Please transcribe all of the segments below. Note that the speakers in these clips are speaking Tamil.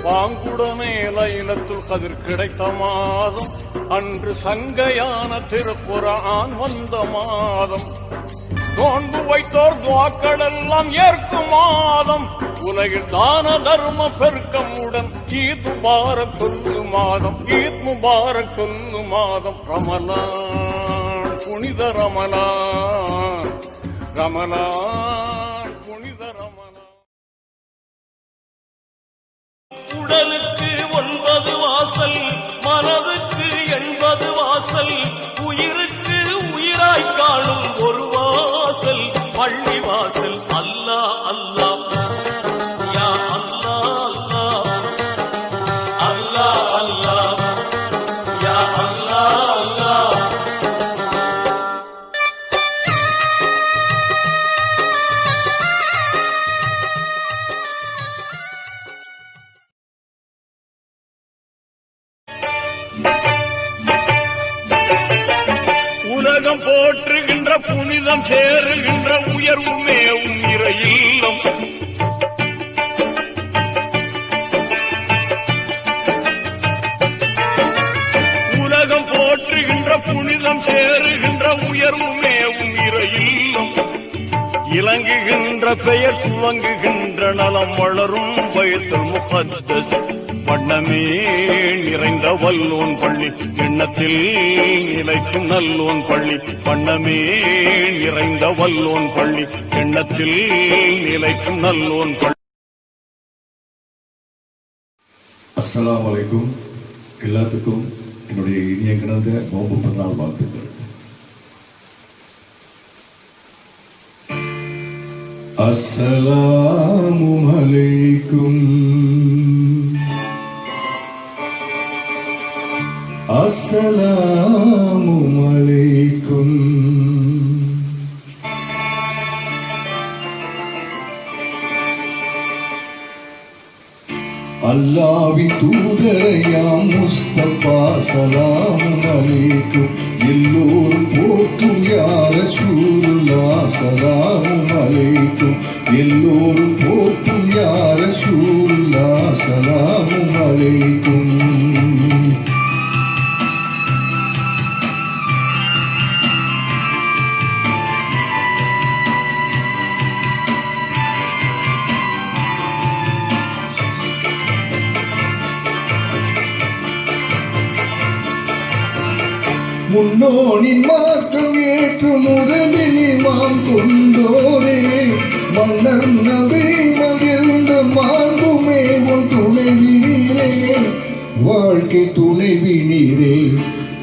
பாங்குடனே லைலத்துல் கதிர் கிடைத்த மாதம், அன்று சங்கையான திருக்குர்ஆன் வந்த மாதம், நோன்பு வைத்தோர் துஆக்கள் எல்லாம் ஏற்கும் மாதம், உலகில் தான தர்ம பெருக்கமுடன் ஈத் முபாரக் சொல்லு மாதம், ஈத் முபாரக் சொல்லு மாதம் ரமலான், புனித ரமலான், ரமலான் புனித ரமலான். உடலுக்கு 9 வாசல், மனதுக்கு 80 வாசல், உயிருக்கு உயிராய் காணும் ஒரு வாசல் பள்ளி வாசல். அல்லாஹ் அல்லாஹ் யா அல்லாஹ் அல்லாஹ், அல்லாஹ் அல்லாஹ் யா அல்லாஹ் அல்லாஹ். உலகம் போற்றுகின்ற புனிதம் சேருகின்ற உயர்வுமே உயிர இல்லம். உலகம் போற்றுகின்ற புனிதம் சேருகின்ற உயர்வுமே உயிர இல்லம். இலங்குகின்ற பெயர் துவங்குகின்ற நலம் வளரும் பைத்துல் முகத்தஸ், வண்ணமே நிறைந்த வல்லோன் பள்ளி, எண்ணத்தில் நிலைக்கும் நல்லோன் பள்ளி, வண்ணமே நிறைந்த வல்லோன் பள்ளி, எண்ணத்தில் நிலைக்கும் நல்லோன் பள்ளி. அஸ்ஸலாமு அலைக்கும். எல்லாத்துக்கும் என்னுடைய இனிய கிணந்த நோன்பு பெருநாள் வாழ்த்துக்கள். அஸ்ஸலாமு அலைக்கும், அஸ்ஸலாமு அலைக்கும். அல்லாஹ்வின் தூதரையாம் முஸ்தபா ஸலாமு அலைக்கும். எல்லோரும் போற்றும் யா ரசூலுல்லாஹ் ஸலாமு அலைக்கும். எல்லோரும் போற்றும் யா ரசூலுல்லாஹ் ஸலாமு அலைக்கும். முன்னோனின் மாற்றம் ஏற்று முதலில் இமாம் கொண்டோரே, மன்னர் நபி மகிழ்ந்த மாண்புமே உன் துணைவினீரே, வாழ்க்கை துணைவினீரே,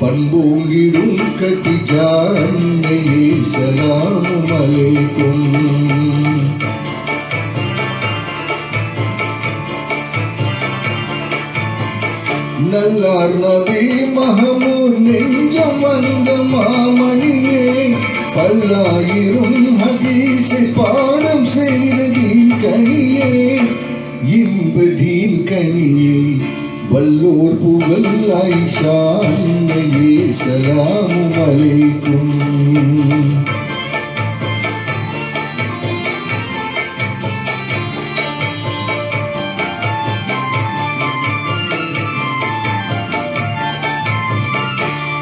பண்போங்கிடும் கதிஜா அன்னையே ஸலாமு அலைக்கும். நல்லார் நபி மஹமூத் நெஞ்சம் வந்த மாமணியே, பல்லாயிரம் ஹதீஸை பாடம் செய்த தீன் கனியே, இன்ப தீன் கனியே, வல்லோர் புகழ் ஆயிஷா அன்னையே ஸலாமு அலைக்கும்.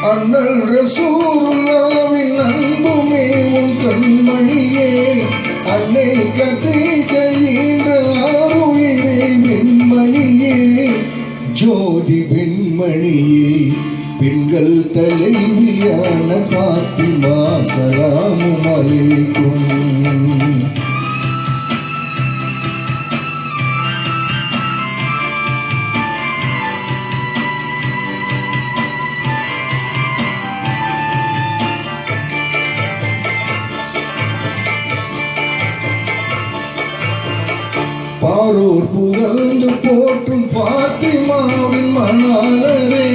அண்ணல் ரசூலுல்லாஹ்வின் அன்புமே உன் கண்மணியே, அன்னை கதீஜையின் ஆருயிரே வெண்மணியே, ஜோதி வெண்மணியே, பெண்கள் தலைவியான ஃபாத்திமா ஸலாமு அலைக்கும். பாரோர் புகழ்ந்து போற்றும் ஃபாத்திமாவின் மணாளரே,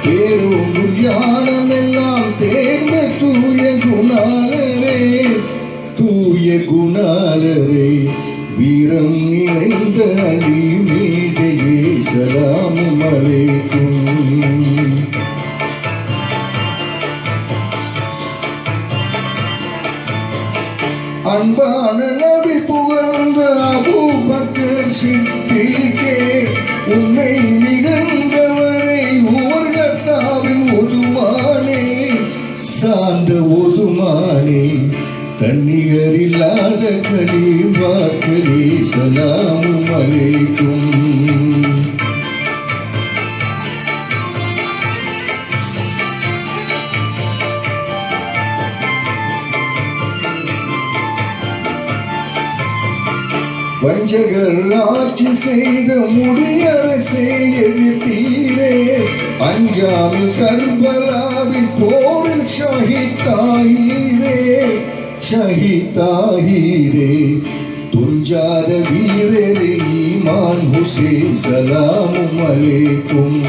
பேரோங்கு ஞானமெல்லாம் தேர்ந்த தூய குணாளரே, தூய குணாளரே, வீரம் நிறைந்த அலி மீதையே ஸலாமு அலைக்கும். அன்பான நபி புகழ்ந்த அபூபக்கர் சித்திகே, பொல்லாத கலீம் வாக்களே சலாமு அலைக்கும். வஞ்சகர் ஆட்சி செய்த முடியரசே எதிர்த்தீரே, அஞ்சாமில் கர்பலாவில் போரில் ஷஹீதாயிரே, ஷஹீதாயிரே. துஞ்சாத வீரரே ஈமான் ஹுசேன் சலாமு அலைக்கும்.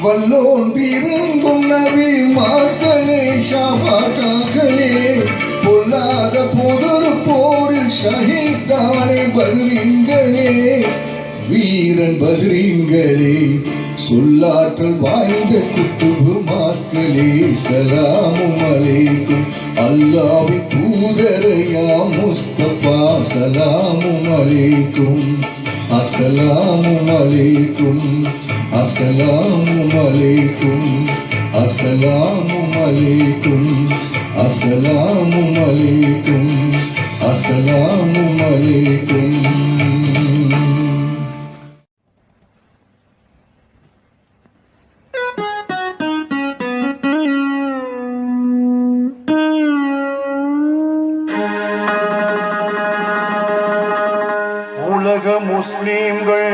வல்லோன் விரும்பும் நபி மார்களே ஷாபாக்களே, பொல்லாத பொதொரு போரில் ஷஹீதானே பத்ரீன்களே, வீரன் பத்ரீன்களே. சொல்லாற்றல் வாய்ந்த குத்துபு மாக்களே சலாமு அலைக்கும். அல்லாஹ்வின் தூதரையா முஸ்தபா சலாமு அலைக்கும். அஸ்ஸலாமு அலைக்கும், அஸ்ஸலாமு அலைக்கும், அஸ்ஸலாமு அலைக்கும், அஸ்ஸலாமு அலைக்கும், அஸ்ஸலாமு அலைக்கும். உலக முஸ்லிம்கள்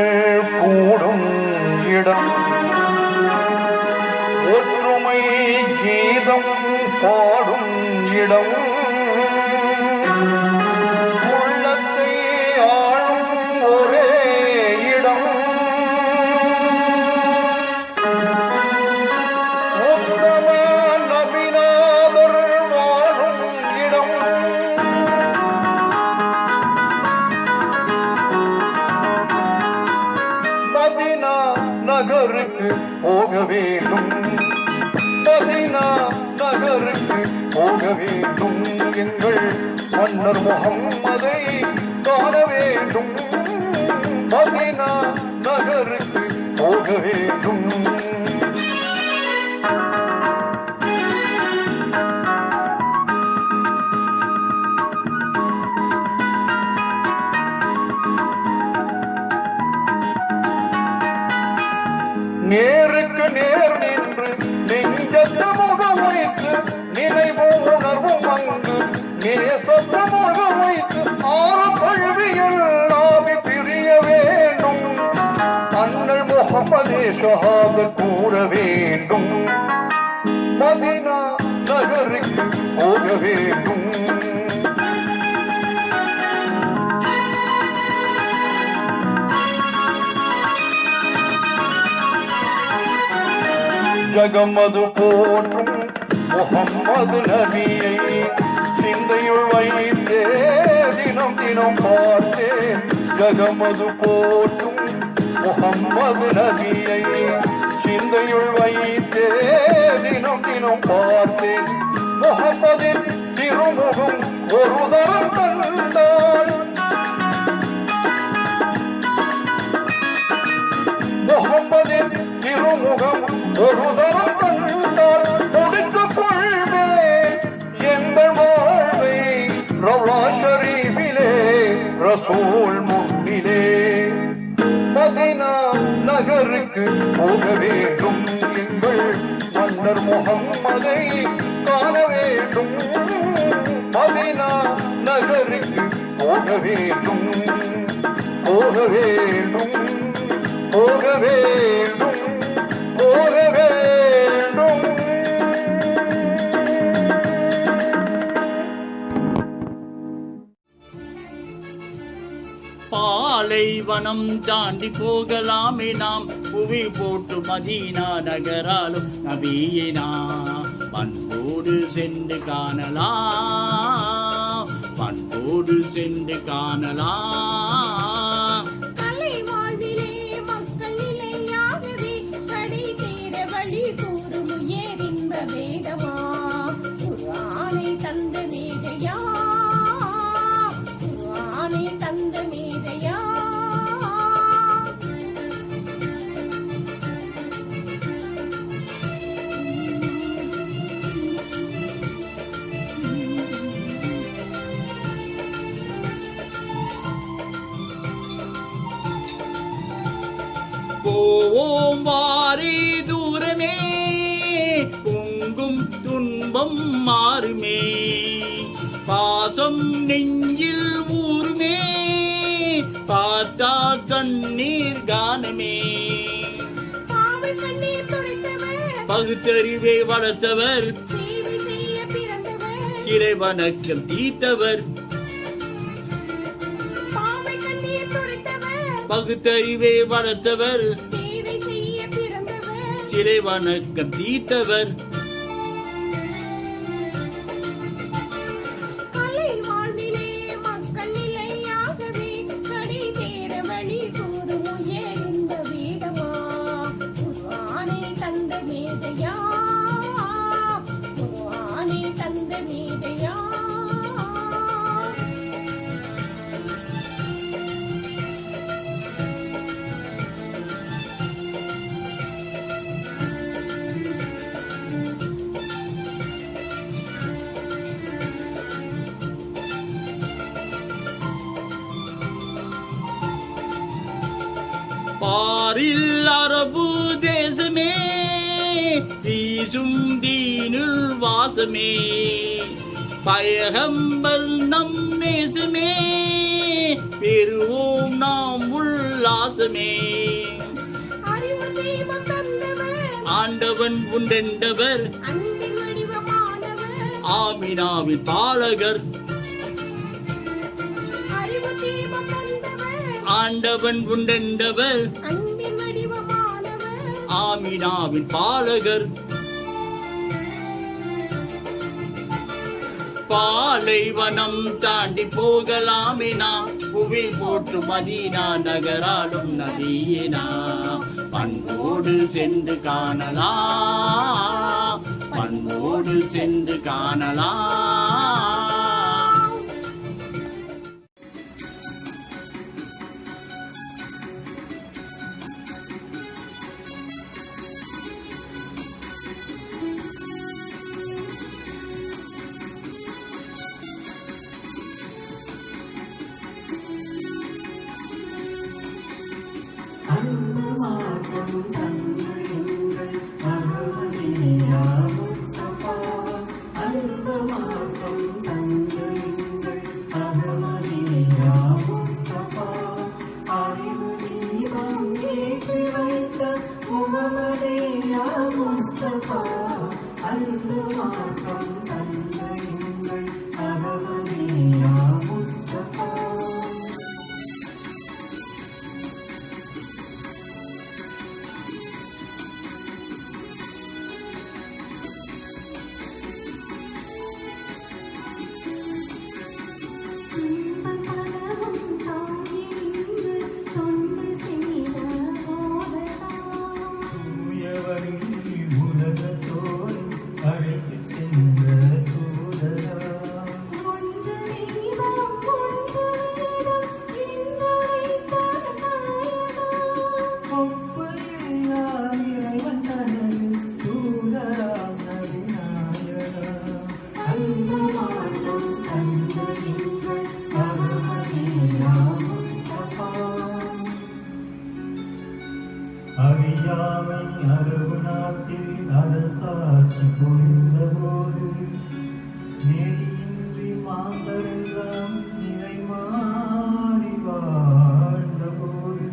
கூடும் இடம், ஒற்றுமை கீதம் பாடும் இடம், உள்ளத்தை ஆளும் ஒரே இடம், உத்தம நபிநாதர் வாழும் இடம், மதீனா நகருக்கு போக வேண்டும், மதீனா நகருக்கு போக வேண்டும், எங்கள் மன்னர் முஹம்மதை காண வேண்டும், மதீனா நகருக்கு போக வேண்டும். நேருக்கு நேர் நின்று நெஞ்சத்து முகம் வைத்து நினைவும் உணர்வும் அங்கு நேசத்து முகம் வைத்து ஆறு கல்வியில் நாவி பிரிய வேண்டும், அண்ணல் முஹம்மதே ஷஹாதத் கூற வேண்டும், மதீனா நகருக்கு போக வேண்டும். ஜகமது போற்றும் முஹம்மது நபியை சிந்தையுள் வைத்தே தினம் தினம் பார்த்தேன், ஜகமது போற்றும் முஹம்மது நபியை சிந்தையுள் வைத்தே தினம் தினம் பார்த்தேன், முஹம்மதின் திருமுகம் ஒரு தரம் கண்டான், முஹம்மதின் திருமுகம் ஒரு தரம் கண்டால் முடித்துக் கொள்வேன் எங்கள் வாழ்வை ரவுலா ஷரீஃபிலே ரசூல் முன்னிலே, மதீனா நகருக்கு போக வேண்டும், எங்கள் மன்னர் முஹம்மதை காண வேண்டும், மதீனா நகருக்கு போக வேண்டும், போக வேண்டும், போக வேண்டும், போக வேண்டும். பாலைவனம் தாண்டி போகலாமே நாம், புவி போட்டு மதீனா நகராலும் நபியினா பண்போடு சென்று காணலாம், பண்போடு சென்று காணலாம். கலை வாழ்விலே மக்கள் நிலையாகவே கடை தேர வழி கூறும் உயரின்ப வேதமா குர்ஆனை பாவம் மாறுமே, பாசம் நெஞ்சில் ஊருமே, பார்த்தா கண்ணீர் கானமே. பாவம் கண்ணீர் துடைத்தவர், பகுத்தறிவை வளர்த்தவர், சேவை செய்ய பிறந்தவர். சிறை வணக்கம் தீர்த்தவர். பாவம் கண்ணீர் துடைத்தவர், பகுத்தறிவை வளர்த்தவர், சேவை செய்ய பிறந்தவர். சிறை வணக்கம் தீர்த்தவர். கலை வாழ்விலே மக்கள் நிலையாகவே கடி தேர வழி கூறும் உயர்ந்த வேதமா. குர்ஆனை தந்த மேதையா, குர்ஆனை தந்த மேதையா. பாரில் அரபு தேசமே, வீசும் தீனுல் வாசமே, பயகம்பர் நம் நேசமே, பெறுவோம் நாம் உல்லாசமே. அறிவு தீபம் தந்தவர், ஆண்டவன் உண்டெண்டவர், அன்பின் வடிவமானவர். ஆமினாவின் பாலகர். அறிவு தீபம் தந்தவர், ஆண்டவன் உண்டெண்டவர், அன்பின் வடிவமானவர். ஆமினாவின் பாலகர். பாலைவனம் தாண்டி போகலாமினா, புவி போற்று மதீனா நகராடும் நதியினா. பண்போடு சென்று காணலாம், பண்போடு சென்று காணலாம். அறியாமை அரபு நாட்டில் அரசாட்சி புரிந்தபோது நெறியின்றி மாந்தரெல்லாம் நிலை மாறி வாழ்ந்தபோது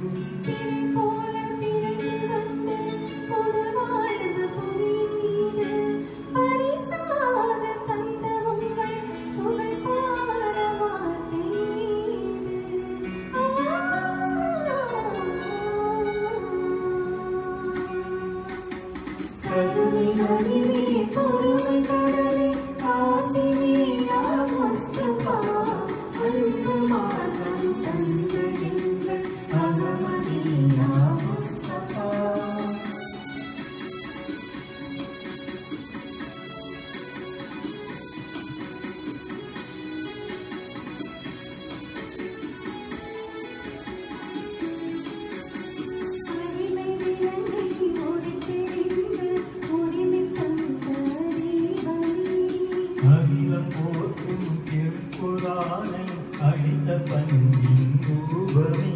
அகிலம் போற்றும் திருக்குரானை அழித்த பண்பின் ரூபமே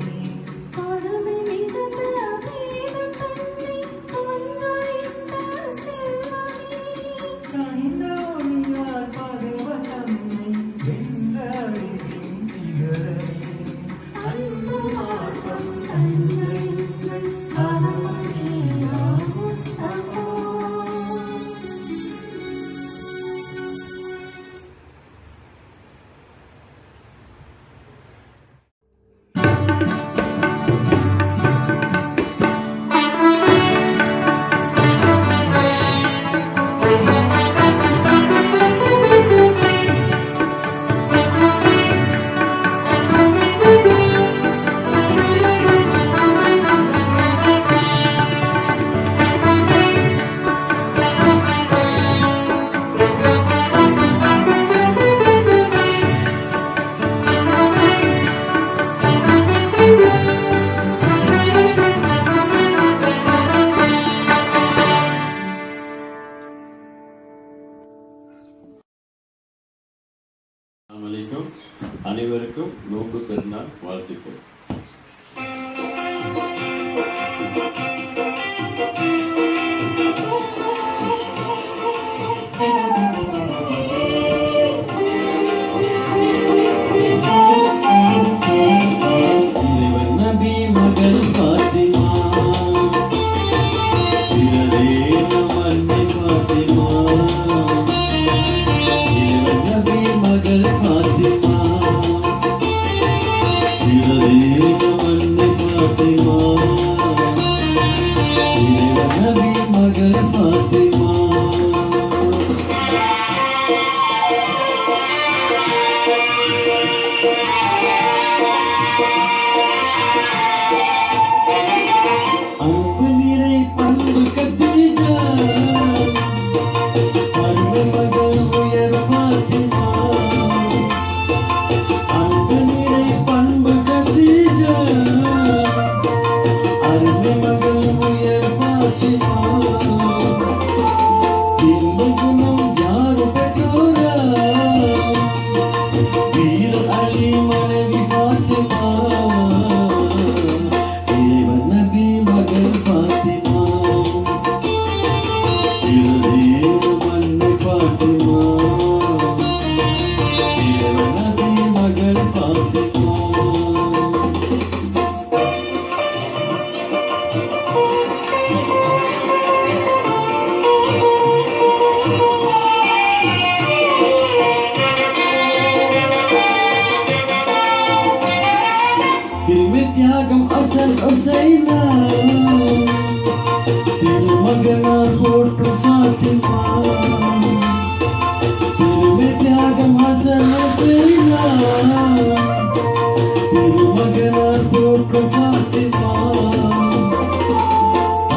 கனிந்த அலைக்கும் அனைவருக்கும் நோன்பு பெருநாள் வாழ்த்துக்கள். நபி மகள் பாத்திமா மன்னி பாத்திமா நபி மகள் பாத்திமா மன்னி பாத்திமா நபி மகள் பாத்திமா அன்பு நிறை பண்பு கத்தீஜா அன்பு மகள் உயர் பாத்திமா அன்பு நிறை பண்பு கத்தீஜா அன்பு மகள் உயர் பாத்திமா இந்த குணம் யாரு பெற்றோரா வீர அலி மனைவி பாத்திமா நபி மகள் பாத்திமா மன்னி பாத்திமா நபி மகள் பாத்திமா திருமி தியாகம் அசன் உசைனா திருமகனார் போட்டு பாத்திமா திருமி தியாகம் அசன் உசைனா திருமகனார் போட்டு பாத்திமா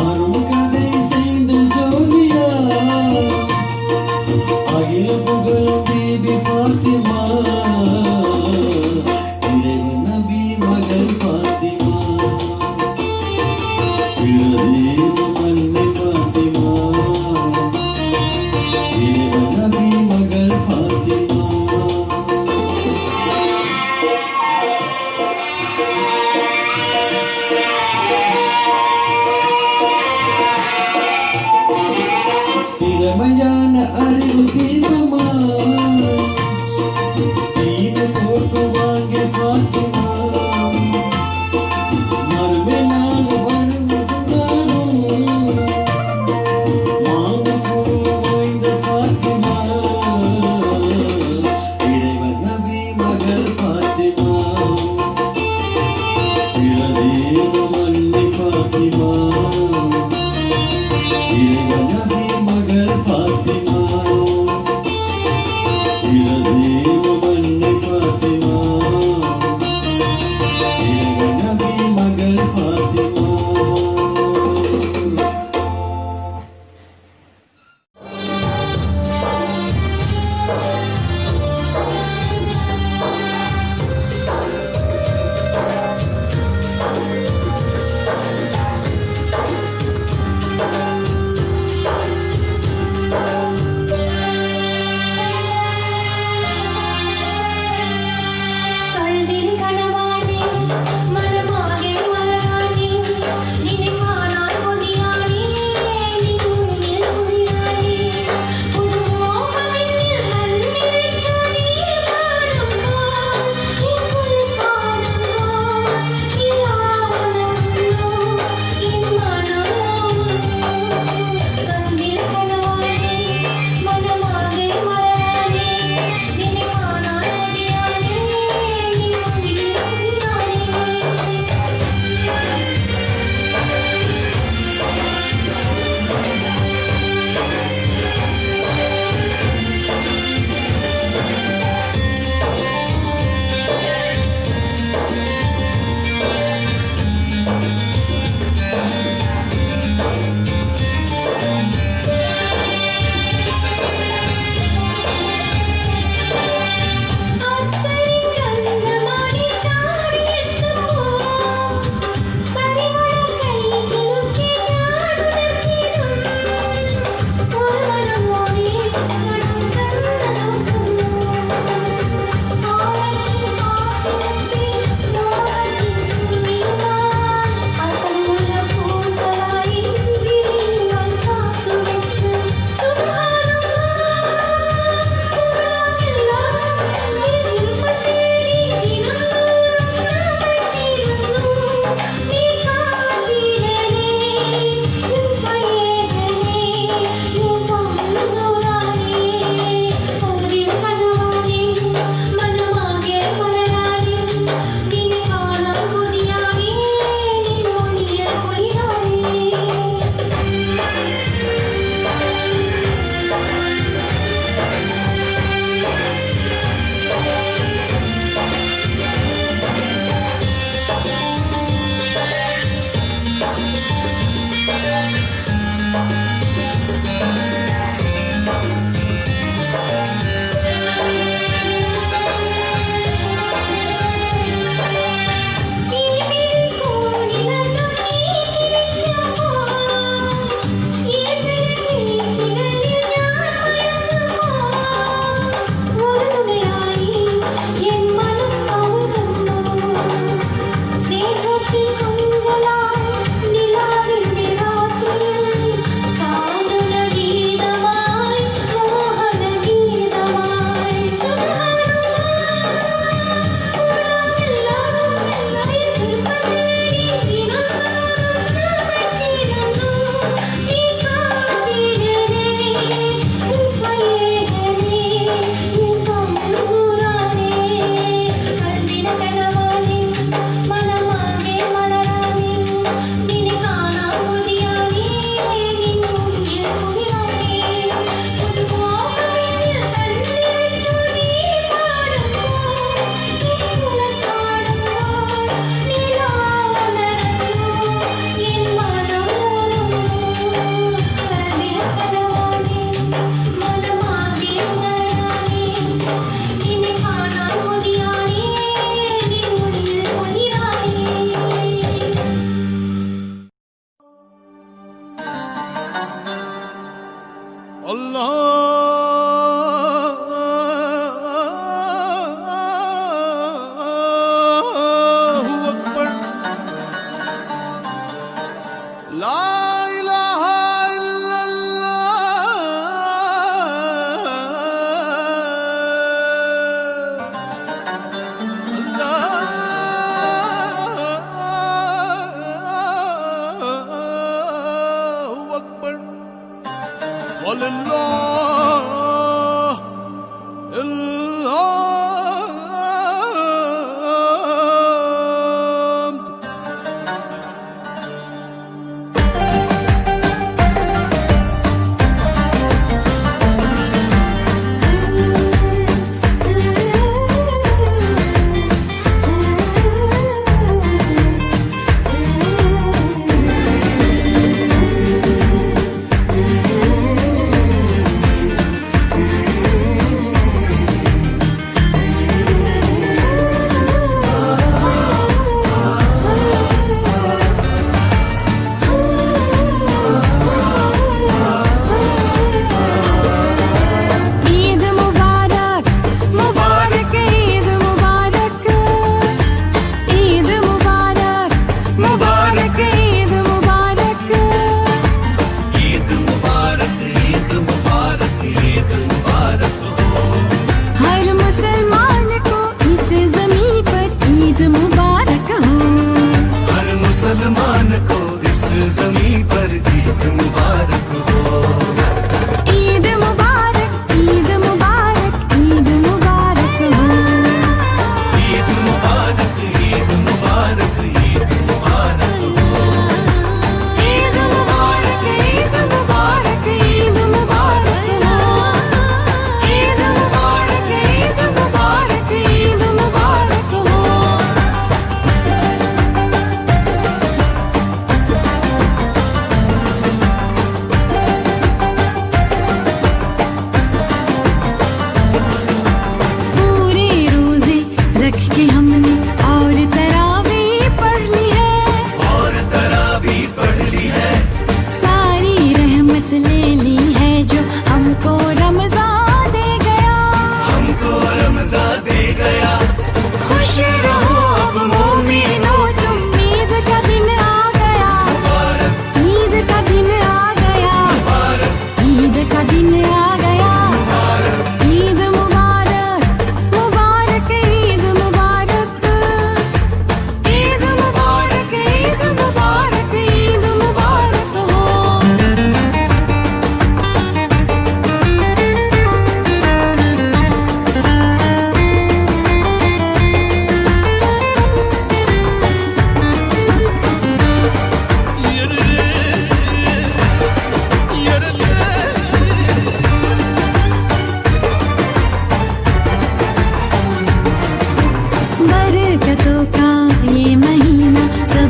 அருள் கதை செய்த ஜோதியா அகில புகழும் பிபி பாத்திமா நபி மகள் பாத்திமா மன்னி பாத்திமா நபி மகள் பாத்திமா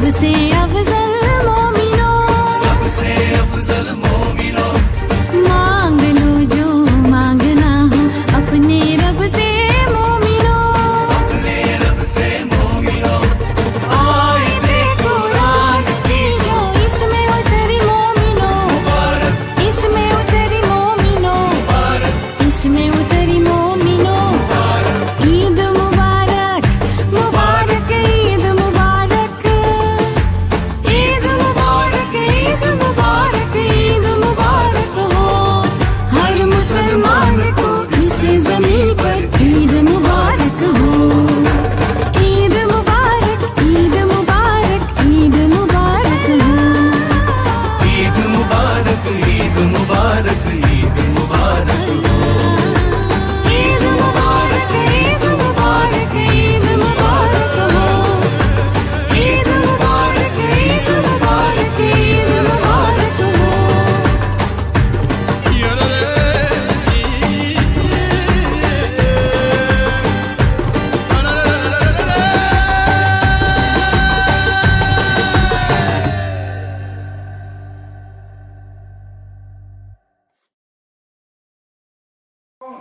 सबसे अफजल मोमिनो मांग लो जो मांगना हो अपने रब से मोमिनो आए कुरान की जो इसमें उतरी मोमिनो इसमें उतरी मोमिनो इसमें उतरी मोमिनो ईद मुबारक मुबारक ईद मुबारक ईद मुबारक ईद मुबारक ईद मुबारक हो हर मुसलमान को इस जमीन पर ईद मुबारक हो ईद मुबारक ईद मुबारक ईद मुबारक हो ईद मुबारक ईद मुबारक ईद मुबारक ईद मुबारक ईद मुबारक ईद मुबारक हो ईद मुबारक ईद मुबारक ईद मुबारक हो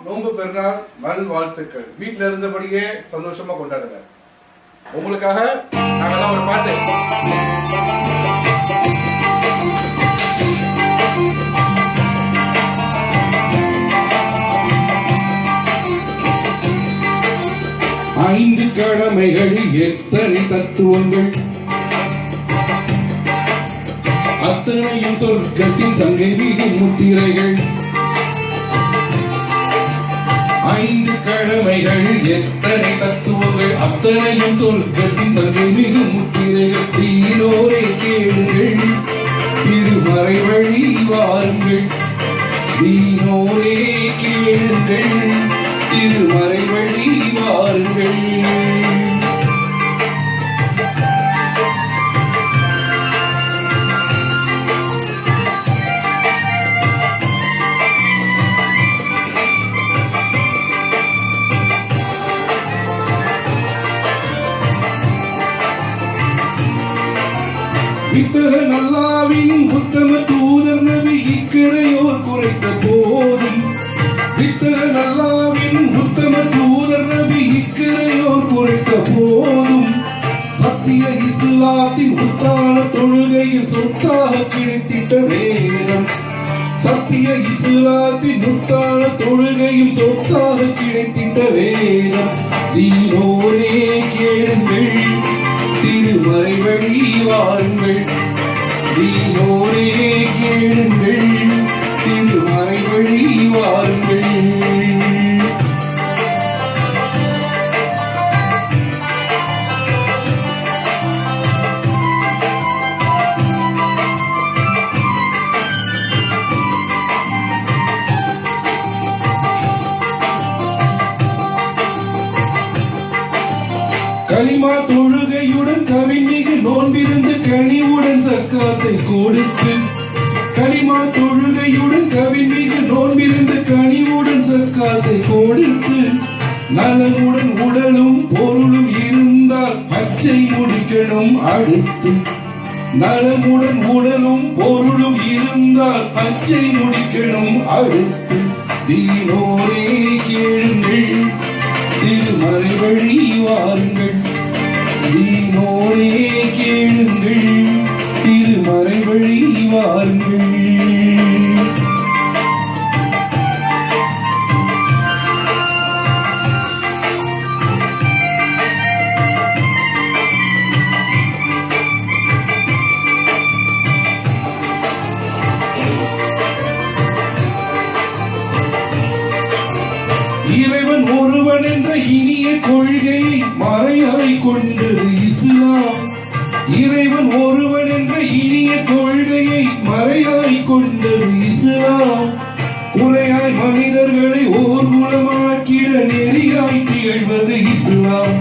நோன்பு பெருநாள் நல்வாழ்த்துக்கள். வீட்டில இருந்தபடியே சந்தோஷமா கொண்டாடுங்க. உங்களுக்காக நாங்கெல்லாம் ஒரு பாட்டு. ஐந்து கடமைகளில் எத்தனை தத்துவங்கள் அத்தனையும் சொர்க்கத்தின் சங்கை வீகும் முத்திரைகள் ஐந்து கடமைகளில் எத்தனை தத்துவங்கள் அத்தனையும் சொர்க்கத்தின் சங்கை மிகும் முத்திரைகள் தீனோரே கேளுங்கள் திருமறை வழி வாருங்கள் தீனோரே கேளுங்கள் திருமறை வழி வாருங்கள் வித்தகன் அல்லாவின் உத்தம தூதர் நபி இக்கரையோர் குறைத்த போதும் வித்தகன் அல்லாவின் உத்தம தூதர் நபி இக்கரையோர் குறைத்த போதும் சத்திய இஸ்லாத்தின் உத்தான தொழுகையில் சொத்தாக கிடைத்திட்ட வேதம் சத்திய இஸ்லாத்தின் உத்தான தொழுகையும் சொத்தாக கிடைத்திட்ட வேதம் தீனோரே கேளுங்கள் திருமறை வழி வாருங்கள் தீனோரே கேளுங்கள் திருமறை வழி வாருங்கள் கலிமா தொழுகையுடன் கவிமிகு நோன்பிருந்து கனிவுடன் சக்காத்தை கொடுத்து கலிமா தொழுகையுடன் கவிமிகு நோன்பிருந்து கனிவுடன் சக்காத்தை கொடுத்து நலமுடன் உடலும் பொருளும் இருந்தால் அச்சை முடிக்கணும் அடுத்து நலமுடன் உடலும் பொருளும் இருந்தால் அச்சை முடிக்கணும் அடுத்து தீனோரே கேளுங்கள் திருமறை வழி வாருங்கள் தீனோரே கேளுங்கள் திருமறை வழி வாருங்கள் இறைவன் ஒருவன் என்ற இனிய கொள்கையை மறையாய் கொண்டது இஸ்லாம் இறைவன் ஒருவன் என்ற இனிய கொள்கையை மறையாய் கொண்டது இஸ்லாம் குறையாய் மனிதர்களை ஓர் குலமாக்கிட நெறியாய் திகழ்வது இஸ்லாம்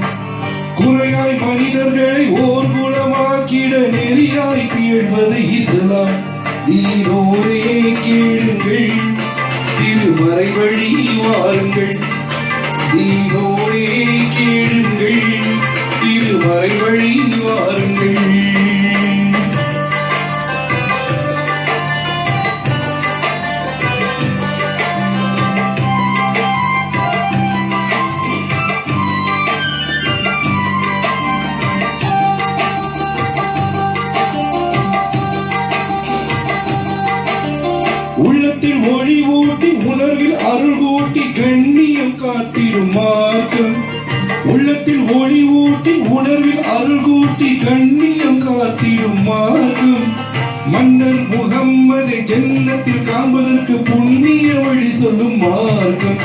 குறையாய் மனிதர்களை ஓர் குலமாக்கிட நெறியாய் திகழ்வது இஸ்லாம் தீனோரே கேளுங்கள் திருமறை வழி வாருங்கள் தீனோரே கேளுங்கள் திருமறை வழி வாருங்கள் அருள் கூட்டி கண்ணியம் காட்டிடும் மார்க்கம். உள்ளத்தில் ஒளி ஊட்டி உணர்வில் அருள் கூட்டி கண்ணியம் காட்டிடும் மார்க்கம். மன்னர் முகம்மதை ஜன்னத்தில் காண்பதற்கு புண்ணிய வழி சொல்லும் மார்க்கம்.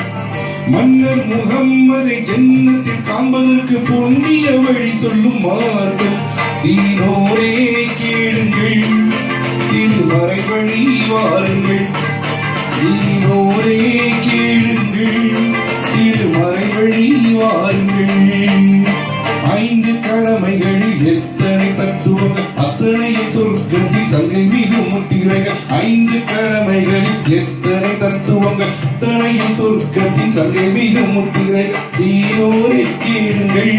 மன்னர் முகம்மதை ஜன்னத்தில் காண்பதற்கு புண்ணிய வழி சொல்லும் மார்க்கம். தீனோரே கேளுங்கள், திருமறை வழி வாருங்கள். தீனோரே கேளுங்கள், திருமறை வழி வாருங்கள். 5 கடமைகளில் எத்தனை தத்துவங்கள், அத்தனையும் சொர்க்கத்தில் சங்கை மிகும் முத்திரைகள். 5 கடமைகளில் எத்தனை தத்துவங்கள், அத்தனையும் சொர்க்கத்தில் சங்கை மிகும் முத்திரைகள். தீனோரே கேளுங்கள்,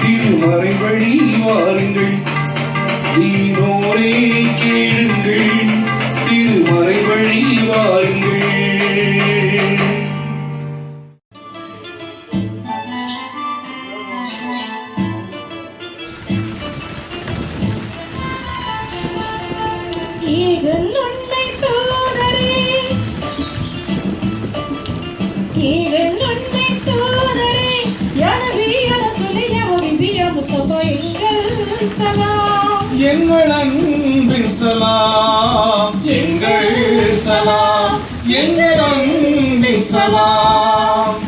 திருமறை வழி வாருங்கள். தீனோரே கேளுங்கள், திருமறை வழி வாருங்கள். ஈகன் உண்மை தூதரே, ஈகன் உண்மை தூதரே, யா நபி யா ரசூல் யா ஹபீபி யா முஸ்தபா எங்கள் சலாம். எங்கள் அன்பின் சலாம், எங்கள் சலாம், எங்கள் அன்பின் சலாம்.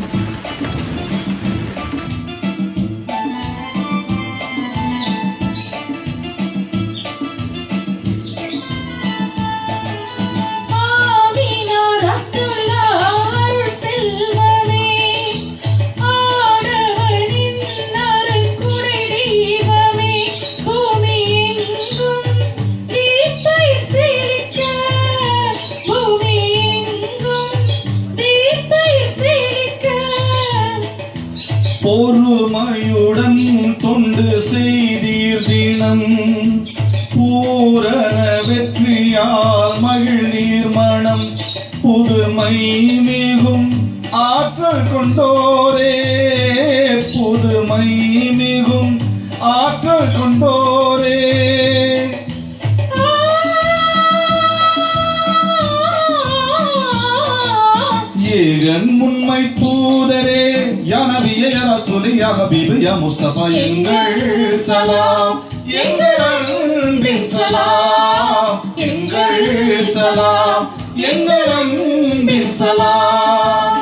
ஆமீனார் அப்துல்லாஹ் அருள் செல்வமே, ஆடவனின் அருள் குடை தீபமே, பூமி எங்கும் தீப்பயிர் செழிக்க, பூமி எங்கும் தீப்பயிர் செழிக்க. பொறுமையுடன் தொண்டு செய்தீர் தினம், பூரண வெற்றியால் மகிழ்நீர் மனம். புதுமை மிகும் ஆற்றல் கொண்டோரே, புதுமை மிகும் ஆற்றல் கொண்டோரே. ஏகன் உண்மை தூதரே, யா நபியே யா ரசூலே யா ஹபீபே யா முஸ்தபா எங்கள் சலாம், எங்கள் அன்பின் சலாம், எங்கள் சலாம், எங்கள் அன்பின் சலாம்.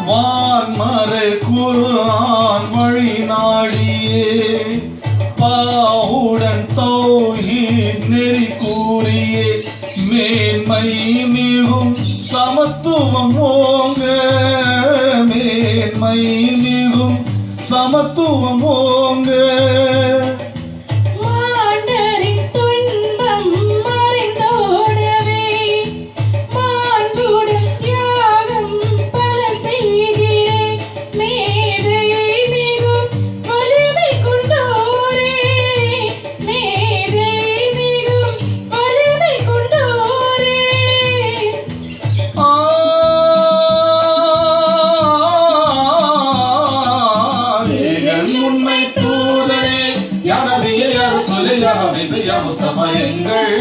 வான்மறை குர்ஆன் வழி நாடியே, பாவுடன் தௌஹீத் நெறி கூறியே, மேன்மை மிகும் சமத்துவம் ஓங்க, மேன்மை மிகும் சமத்துவம் ஓங்க. மாண்டரின் துன்பம் மறைந்தோடவே, மாண்புடன் தியாகம் பல செய்கிறே, மேதை மிகும் வலிமை கொண்டோரே, மேதை மிகும் வலிமை கொண்டோரே. ஏகன் உண்மை தூதரே, யா நபியே யா ரசூலே யா ஹபீபே யா முஸ்தபா எங்கள்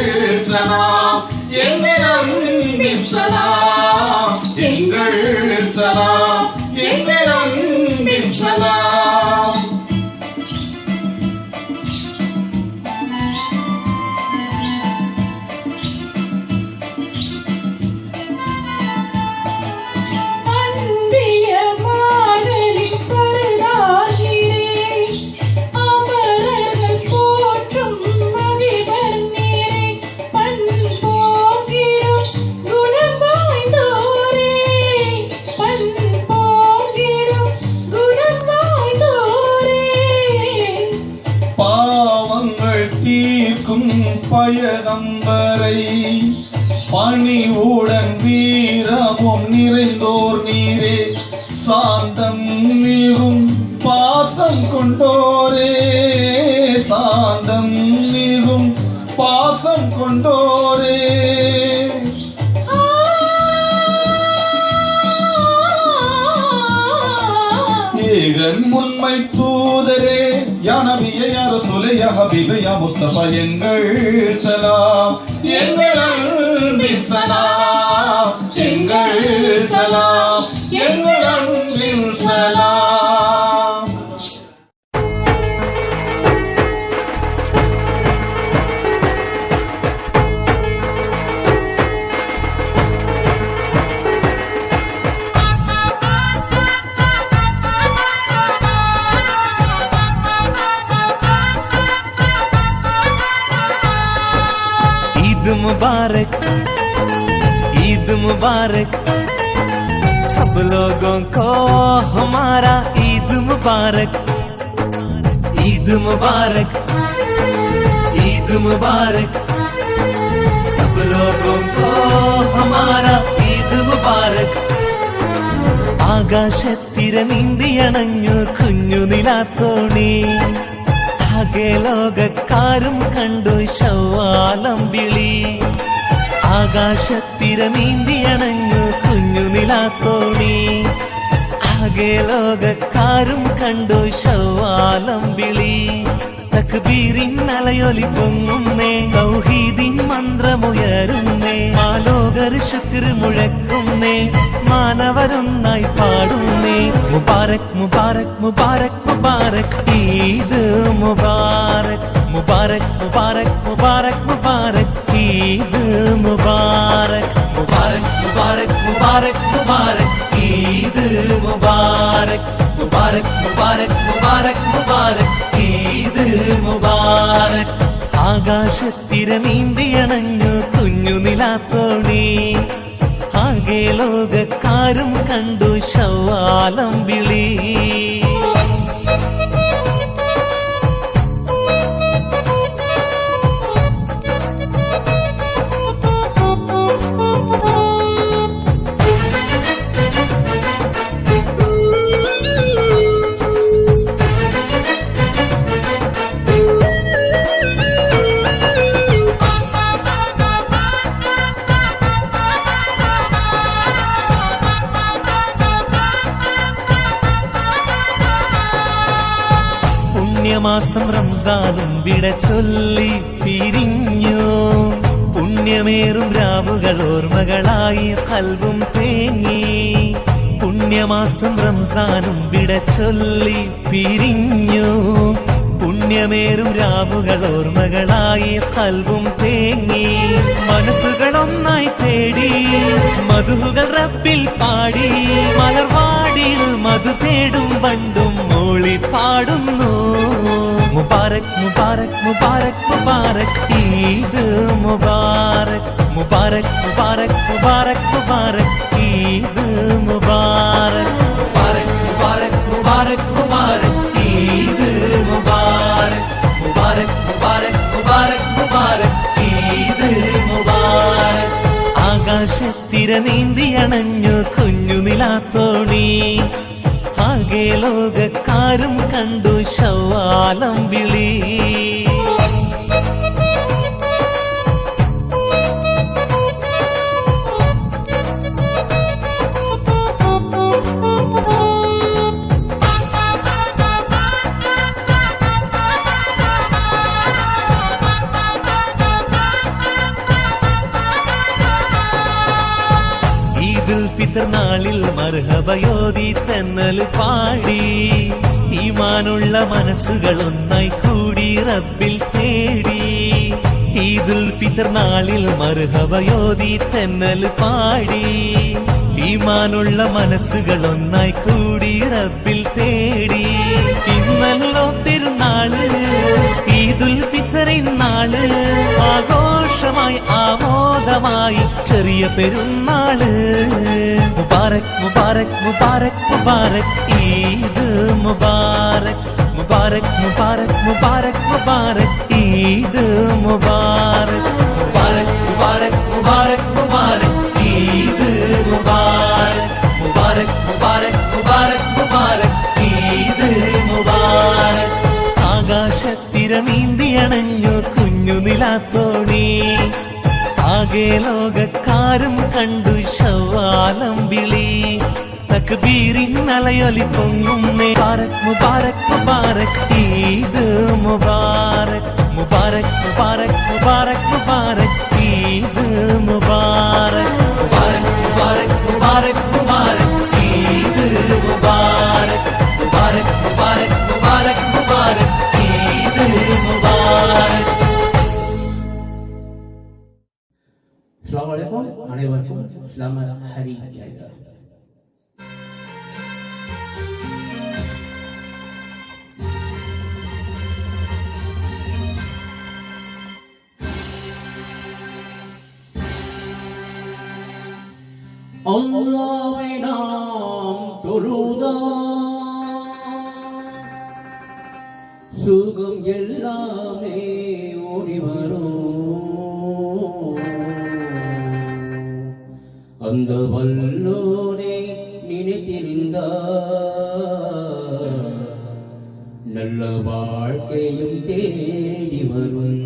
சலாம், எங்கள் அன்பின் சலாம், எங்கள் சலாம், எங்கள் அன்பின் சலாம். அன்பிய மாடலின் சரதாகிரே, அமரர்கள் போற்றும் மதிவர் நீரே, பண்போங்கிடும் குணம் வாய்ந்தோரே, பண்போங்கிடும் குணம் வாய்ந்தோரே. பாவங்கள் தீர்க்கும் பயகம்பரை, பணிவுடன் வீரமும் நிறைந்தோர் நீரே, சாந்தம் மிகும் பாசம் கொண்டோரே, சாந்தம் ஈரன் உண்மை தூதரே யா நபியே யா ரசூலே யா ஹபீபே யா முஸ்தபா எங்கள் சலாம் எங்கள் அன்பின் சலாம் எங்கள் சலாம் எங்கள் அன்பின் சலாம். ईद मुबारक सब लोगों को हमारा ईद मुबारक ईद मुबारक ईद मुबारक सब लोगों को हमारा ईद मुबारक ആകാശത്തിര നീന്തിയണഞ്ഞു കുഞ്ഞു നിലാത്തോണി ആകെ ലോകക്കാരും കണ്ടു ശവ്വാലമ്പിളി ആകാശത്തിര നീന്തിയണഞ്ഞു കുഞ്ഞു നിലാത്തോണി ആകെ ലോകക്കാരും കണ്ടു ശവ്വാലമ്പിളി തക്ബീറിൻ അലയൊലി പൊങ്ങുന്നേ തൗഹീദിൻ മന്ത്രമുയരുന്നേ മാലോകർ ശുക്ർ മുഴക്കുന്നേ മാനവരൊന്നായി പാടുന്നേ മുബാരക് മുബാരക് മുബാരക് മുബാരക് ഈദ് മുബാരക് മുബാരക് മുബാരക് മുബാരക് മുബാരക് ഈദ് മുബാരക് മുബാരക് മുബാരക് മുബാരക് മുബാരക് ഈദ് മുബാരക് മുബാരക് മുബാരക് മുബാരക് മുബാരക് ഈദ് മുബാരക് ആകാശത്തിര നീന്തിയണഞ്ഞു കുഞ്ഞു നിലാത്തോണി ആകെ ലോകക്കാരും കണ്ടു ശവ്വാലമ്പിളി പുണ്യമാസം റംസാനും വിട ചൊല്ലി പിരിഞ്ഞു പുണ്യമേറും രാവുകൾ ഓർമ്മകളായി കൽബും തേങ്ങി പുണ്യമാസം റംസാനും വിട ചൊല്ലി പിരിഞ്ഞു പുണ്യമേറും രാവുകൾ ഓർമ്മകളായി കൽബും തേങ്ങി മനസ്സുകളൊന്നായി തേടി മധുഹുകൾ റബ്ബിൽ പാടി മലർവാടിയിൽ മധു തേടും പണ്ടും മൂളി പാടുന്നു മുബാരക് മുബാരക് മുബാരക് മുബാരക് ഈദ് മുബാരക് മുബാരക് മുബാരക് മുബാരക് മുബാരക് ഈദ് മുബാരക് മുബാരക് മുബാരക് മുബാരക് മുബാരക് ഈദ് മുബാരക് മുബാരക് മുബാരക് മുബാരക് മുബാരക് ഈദ് മുബാരക് ആകാശത്തിര നീന്തിയണഞ്ഞു കുഞ്ഞു നിലാത്തോണി ആകെ ലോകക്കാരും കണ്ടു ശവ്വാലമ്പിളി ഈദുൽ ഫിത്ർ നാളിൽ മർഹബയോതി തെന്നൽ പാടി ഈമാനുള്ള മനസ്സുകൾ ഒന്നായി കൂടി റബ്ബിൽ തേടി ഈദുൽ ഫിത്ർ നാളിൽ മർഹബയോതി തെന്നൽ പാടി ഈമാനുള്ള മനസ്സുകൾ ഒന്നായി കൂടി റബ്ബിൽ തേടി ഇന്നല്ലോ പെരുന്നാള് ഈദുൽ ഫിത്റിൻ നാള് ആഘോഷമായി ആമോദമായി ചെറിയ പെരുന്നാള് മുബാരക് മുബാരക് മുബാരക് മുബാരക് ഈദ് മുബാരക് മുബാരക് മുബാരക് മുബാരക് മുബാരക് ഈദ് മുബാരക് മുബാരക് മുബാരക് മുബാരക് മുബാരക് ഈദ് മുബാരക് മുബാരക് മുബാരക് മുബാരക് മുബാരക് ഈദ് മുബാരക് ആകാശത്തിര നീന്തിയണഞ്ഞു കുഞ്ഞു നിലാത്തോണി ആകെ ലോകക്കാരും കണ്ടു ശവ്വാലമ്പിളി தக்பீரின் அலையொலி பொங்கும் முபாரக் முபாரக் முபாரக் ஈது முபாரக் முபாரக் முபாரக் முபாரக் முபாரக் ஈது முபாரக் முபாரக் முபாரக் முபாரக் முபாரக் ஈது முபாரக் முபாரக் முபாரக் முபாரக் முபாரக் ஈது முபாரக். Assalamualaikum, அனைவருக்கும் selamat hari raya. அல்லாஹ்வை நாம் தொழுதால் சுகம் எல்லாமே ஓடி வரும். அந்த வல்லோனை நினைத்திருந்தால் நல்ல வாழ்க்கையும் தேடி வரும்.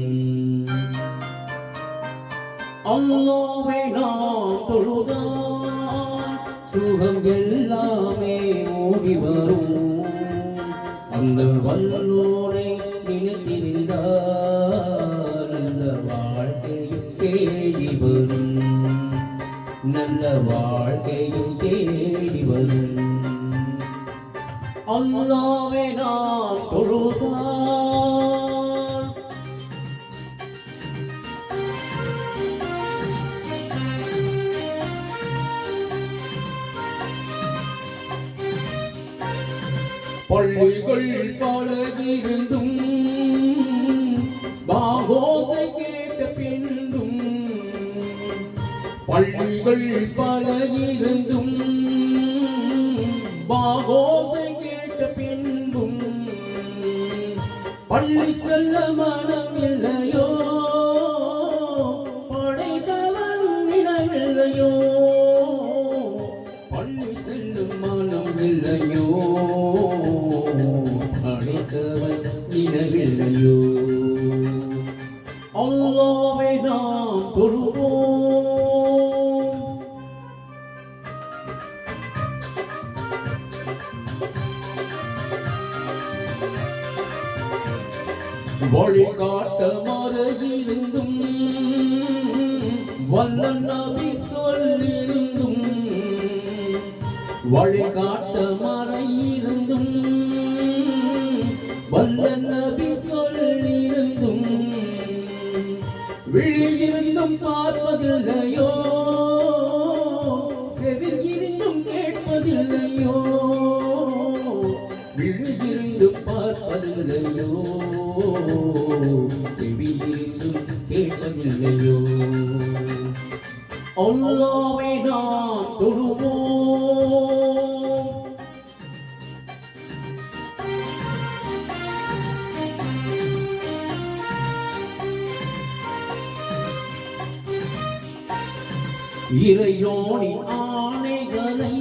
அல்லாஹ்வை நாம் தொழுதால் சுகம் எல்லாமே ஓடி வரும். அந்த வல்லோனை நினைத்திருந்தால் நல்ல வாழ்க்கையும் தேடி வரும். நல்ல வாழ்க்கையும் தேடி வரும். அல்லாஹ்வை நாம் தொழுதால் பள்ளிகள் பல இருந்தும் பாகோசை கேட்ட பின்னும் பள்ளிகள் பல இருந்தும் பாகோசை கேட்ட பின்பும் பள்ளி செல்ல மனம் இல்லையோ, படைத்தவன் நினைவில்லையோ, பள்ளி செல்லும் மனம் இல்லையோ, படைத்தவன் நினைவில்லையோ. அல்லாஹ்வை நாம் தொழுவோம். வழிகாட்ட மறையிருந்தும் வல்ல நபி சொல்லிருந்தும் வழிகாட்ட மறையிருந்தும் வல்ல நபி சொல்லிருந்தும் விழியிருந்தும் பார்ப்பதில்லையோ, செவில் இருந்தும் கேட்பதில்லையோ, விழியிருந்தும் பார்ப்பதில்லையோ, செவியிருந்தும் கேட்பதில்லையோ. அல்லாஹ்வை நாம் தொழுவோம். இறையோனின் ஆணைகளை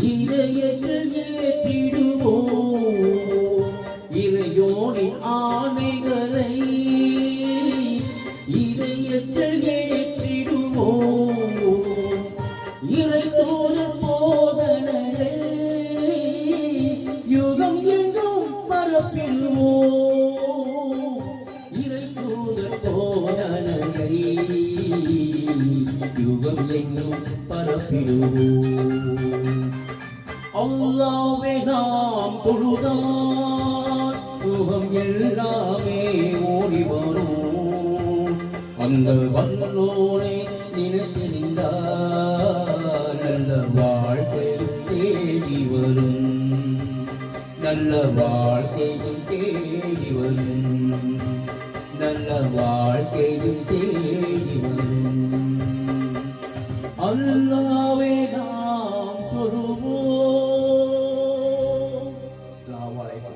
இறையற்றில் ஏற்றிடுவோம். இறையோனின் ஆணைகளை இறையற்றில் ஏற்றிடுவோம். இறை தூதர் போதனையை யுகம் எங்கும் பரப்பிடுவோம். இறை தூதர் போதனையை யுகம் எங்கும் பரப்பிடுவோம். அல்லாஹ்வை நாம் தொழுதால் சுகம் எல்லாமே ஓடி வரும். அந்த வல்லோனை நினைத்திருந்தால் நல்ல வாழ்க்கையும் தேடி வரும். நல்ல வாழ்க்கையும் தேடி வரும். நல்ல வாழ்க்கையும் தேடி வரும். அல்லாஹ்வை நாம் தொழுவோம். அஸ்ஸலாமு அலைக்கும்.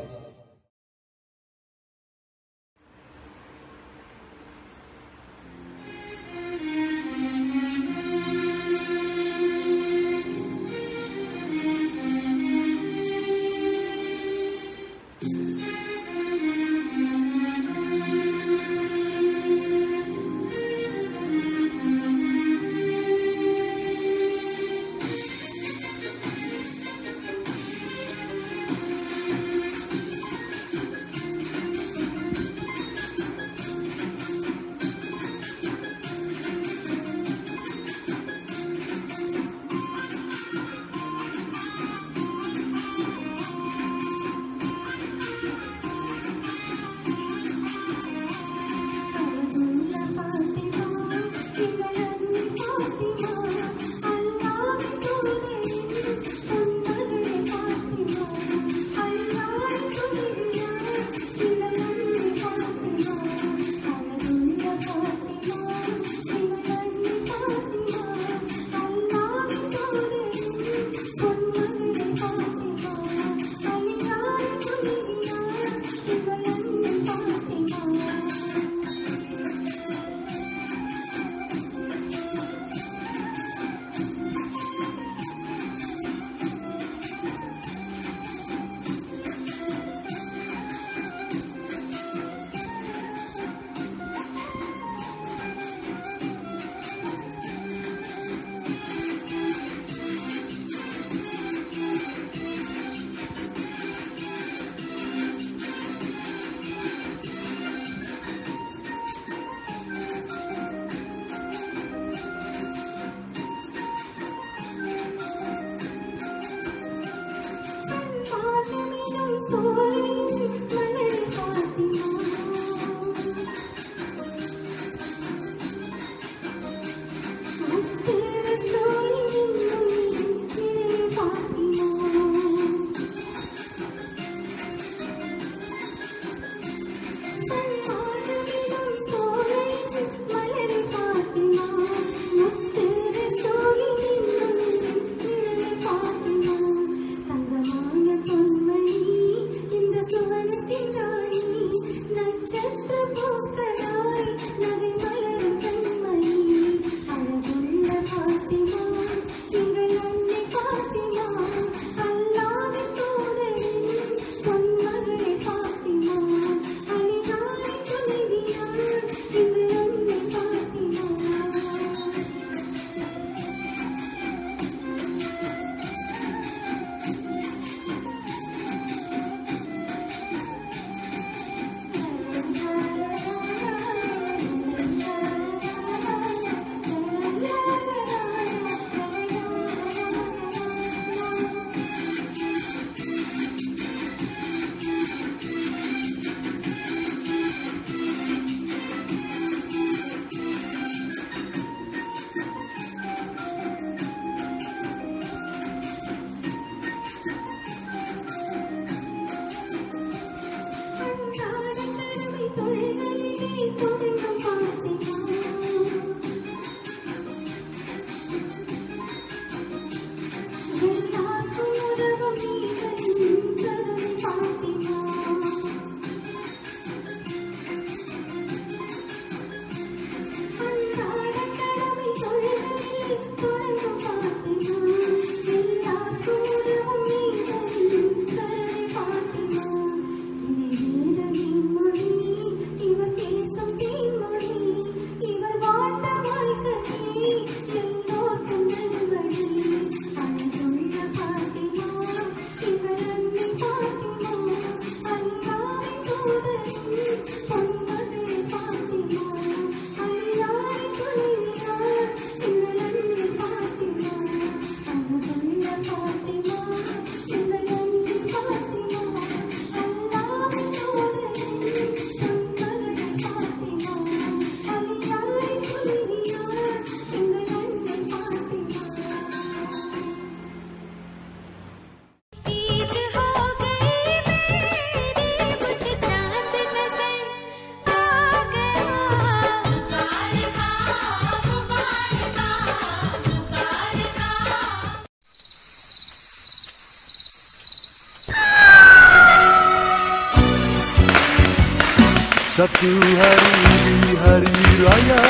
Satu hari di hari raya,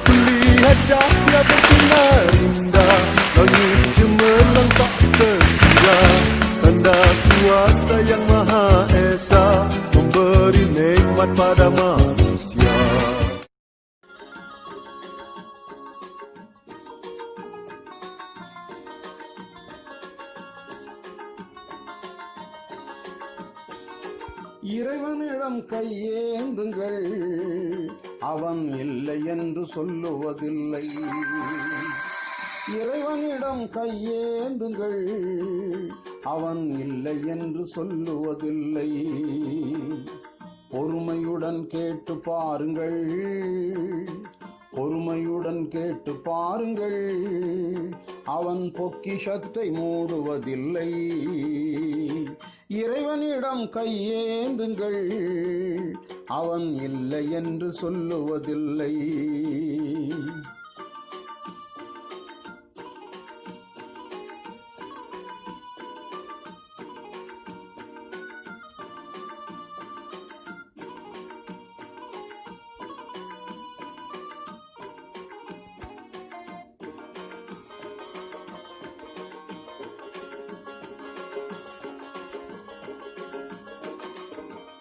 kulihat cahaya bersinar indah, langit cemerlang tak terkira, tanda kuasa yang Maha Esa memberi nikmat pada manusia. இறைவனிடம் கையேந்துங்கள், அவன் இல்லை என்று சொல்லுவதில்லை. இறைவனிடம் கையேந்துங்கள், அவன் இல்லை என்று சொல்லுவதில்லை. பொறுமையுடன் கேட்டு பாருங்கள், பொறுமையுடன் கேட்டு பாருங்கள், அவன் பொக்கிஷத்தை மூடுவதில்லை. இறைவனிடம் கையேந்துங்கள், அவன் இல்லை என்று சொல்லுவதில்லை.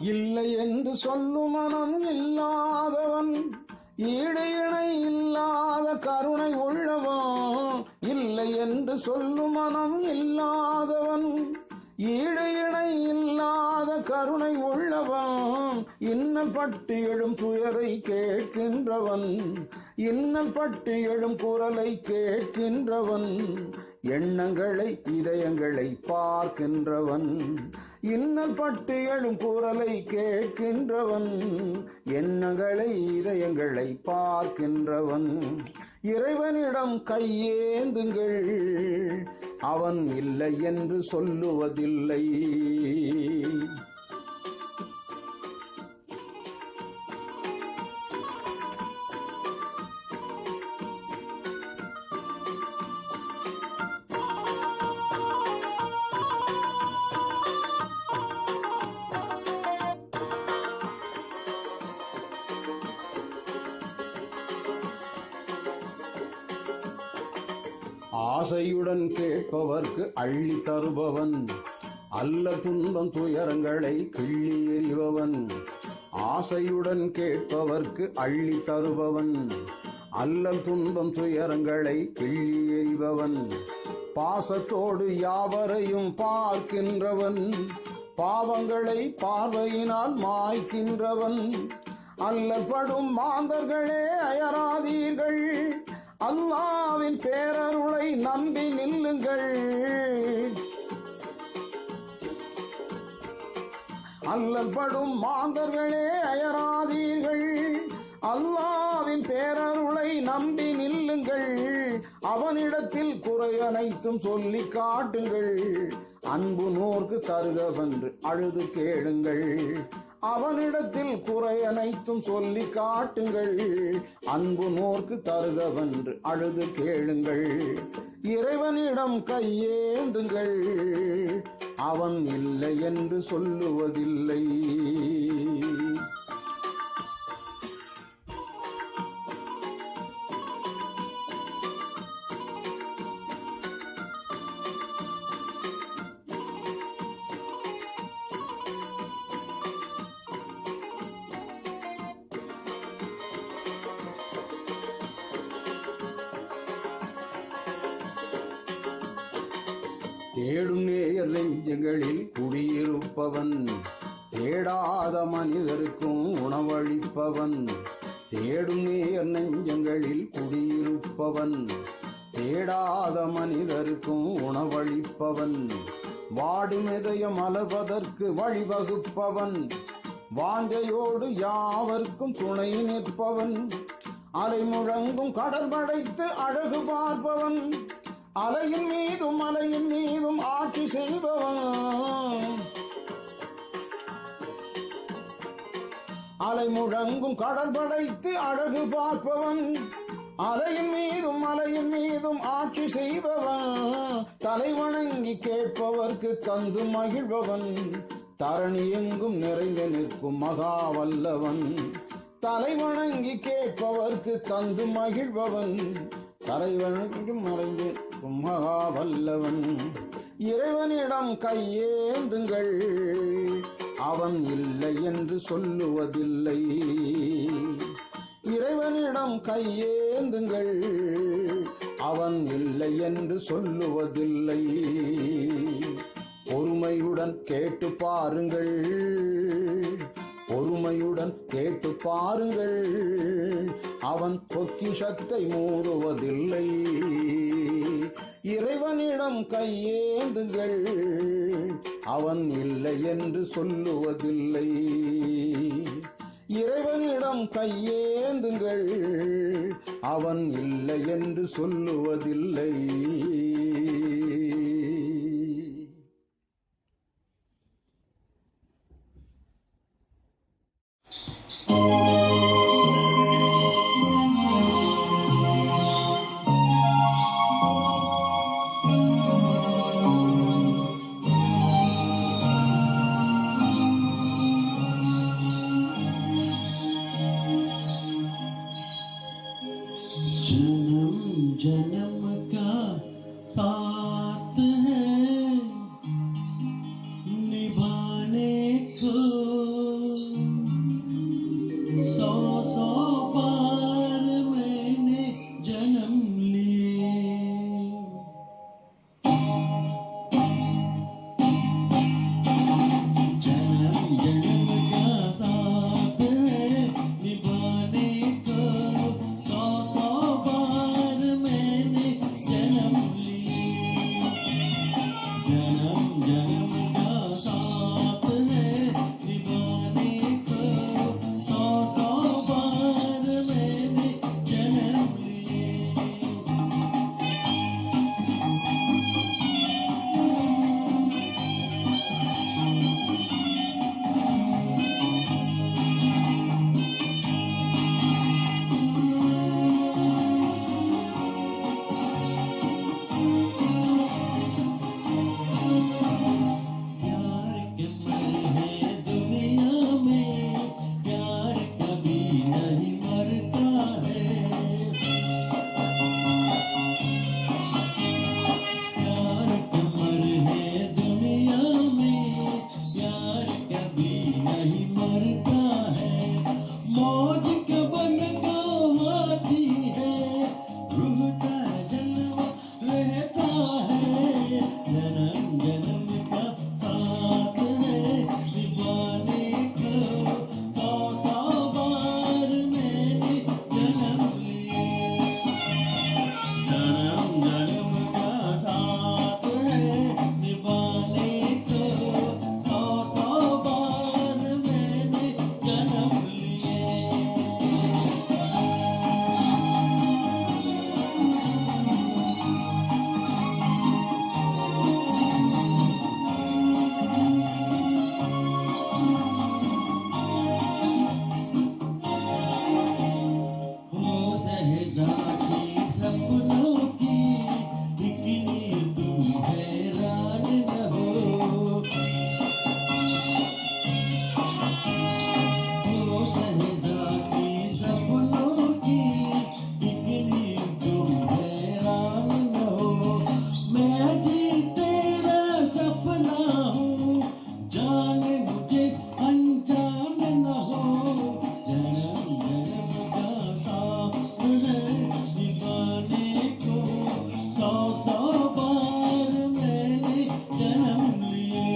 இல்லை என்று சொல்லும் மனம் இல்லாதவன், ஈடு இணை இல்லாத கருணை உள்ளவன். இல்லை என்று சொல்லும் மனம் இல்லாதவன், ஈடு இணை இல்லாத கருணை உள்ளவன். இன்னல் பட்டு எழும் துயரை கேட்கின்றவன், இன்னல் பட்டு எழும் குரலை கேட்கின்றவன். எண்ணங்களை இதயங்களை பார்க்கின்றவன், இன்னல் பட்டு எழும் குரலை கேட்கின்றவன். எண்ணங்களை இதயங்களை பார்க்கின்றவன். இறைவனிடம் கையேந்துங்கள், அவன் இல்லை என்று சொல்லுவதில்லை. ஆசையுடன் கேட்பவர்க்கு அள்ளி தருபவன், அல்ல துன்பம் துயரங்களை கிள்ளி எறிபவன். ஆசையுடன் கேட்பவர்க்கு அள்ளி தருபவன், அல்ல துன்பம் துயரங்களை கிள்ளி எறிபவன். பாசத்தோடு யாவரையும் பார்க்கின்றவன், பாவங்களை பார்வையினால் மாய்க்கின்றவன். அல்லற்படும் மாந்தர்களே அயராதீர்கள், அல்லாவின் பேரருளை நம்பி நில்லுங்கள். அல்லற்படும் மாந்தர்களே அயராதீர்கள், அல்லாவின் பேரருளை நம்பி நில்லுங்கள். அவனிடத்தில் குறை அனைத்தும் சொல்லி காட்டுங்கள், அன்பு நோர்க்கு தருகவென்று அழுது கேளுங்கள். அவனிடத்தில் குறை அனைத்தும் சொல்லி காட்டுங்கள், அன்பு நோர்க்கு தருகவென்று அழுது கேளுங்கள். இறைவனிடம் கையேந்துங்கள், அவன் இல்லை என்று சொல்லுவதில்லை. தேடும் நேயர் நெஞ்சங்களில் குடியிருப்பவன், தேடாத மனிதருக்கும் உணவளிப்பவன். தேடும் நேயர் நெஞ்சங்களில் குடியிருப்பவன், தேடாத மனிதருக்கும் உணவளிப்பவன். வாடும் இதயம் மலர்வதற்கு வழிவகுப்பவன், வாஞ்சையோடு யாவர்க்கும் துணை நிற்பவன். அலை முழங்கும் கடல் படைத்து அழகு பார்ப்பவன், அலையின் மீதும் ஆட்சி செய்பவன். அலை முழங்கும் கடல் படைத்து அழகு பார்ப்பவன், அலையின் மீதும் ஆட்சி செய்பவன். தலை வணங்கி கேட்பவர்க்கு தந்து மகிழ்பவன், தரணி எங்கும் நிறைந்து நிற்கும் மகா வல்லவன். தலை வணங்கி கேட்பவர்க்கு தந்து மகிழ்பவன், தலைவனுக்கும் மறைந்து மகா வல்லவன். இறைவனிடம் கையேந்துங்கள், அவன் இல்லை என்று சொல்லுவதில்லை. இறைவனிடம் கையேந்துங்கள், அவன் இல்லை என்று சொல்லுவதில்லை. பொறுமையுடன் கேட்டு பாருங்கள், பொறுமையுடன் கேட்டு பாருங்கள், அவன் பொக்கிஷத்தை மூடுவதில்லை. இறைவனிடம் கையேந்துங்கள், அவன் இல்லை என்று சொல்லுவதில்லை. இறைவனிடம் கையேந்துங்கள், அவன் இல்லை என்று சொல்லுவதில்லை. जन्म जन्म का साथ है निभाने को, 100 बार मैंने जन्म लिए। जन्म जन्म का साथ है निभाने को, 100 बार मैंने जन्म लिए। जन्म जन्म का साथ है निभाने को, 100 बार मैंने जन्म लिए। प्यार के मर है दुनिया में, प्यार कभी नहीं मरता है। प्यार के मर है दुनिया में, प्यार कभी नहीं मरता है। मौज के बन को आती है, रूठता जन्म रहता है। जन्म जन्म का साथ है निभाने को, 100 बार मैंने जन्म लिए। जन्म जन्म का साथ है निभाने को, 100 बार मैंने जन्म लिए। हो सहजा की सपनों की, एक नींद तुम हैरान न हो। हो सहजा की सपनों की, एक नींद तुम हैरान न हो। मैं जी तेरा सपना हूँ, जान मुझे अनजान न हो। जन्म जन्म का साथ है निभाने को, 100 बार मैंने जन्म लिए।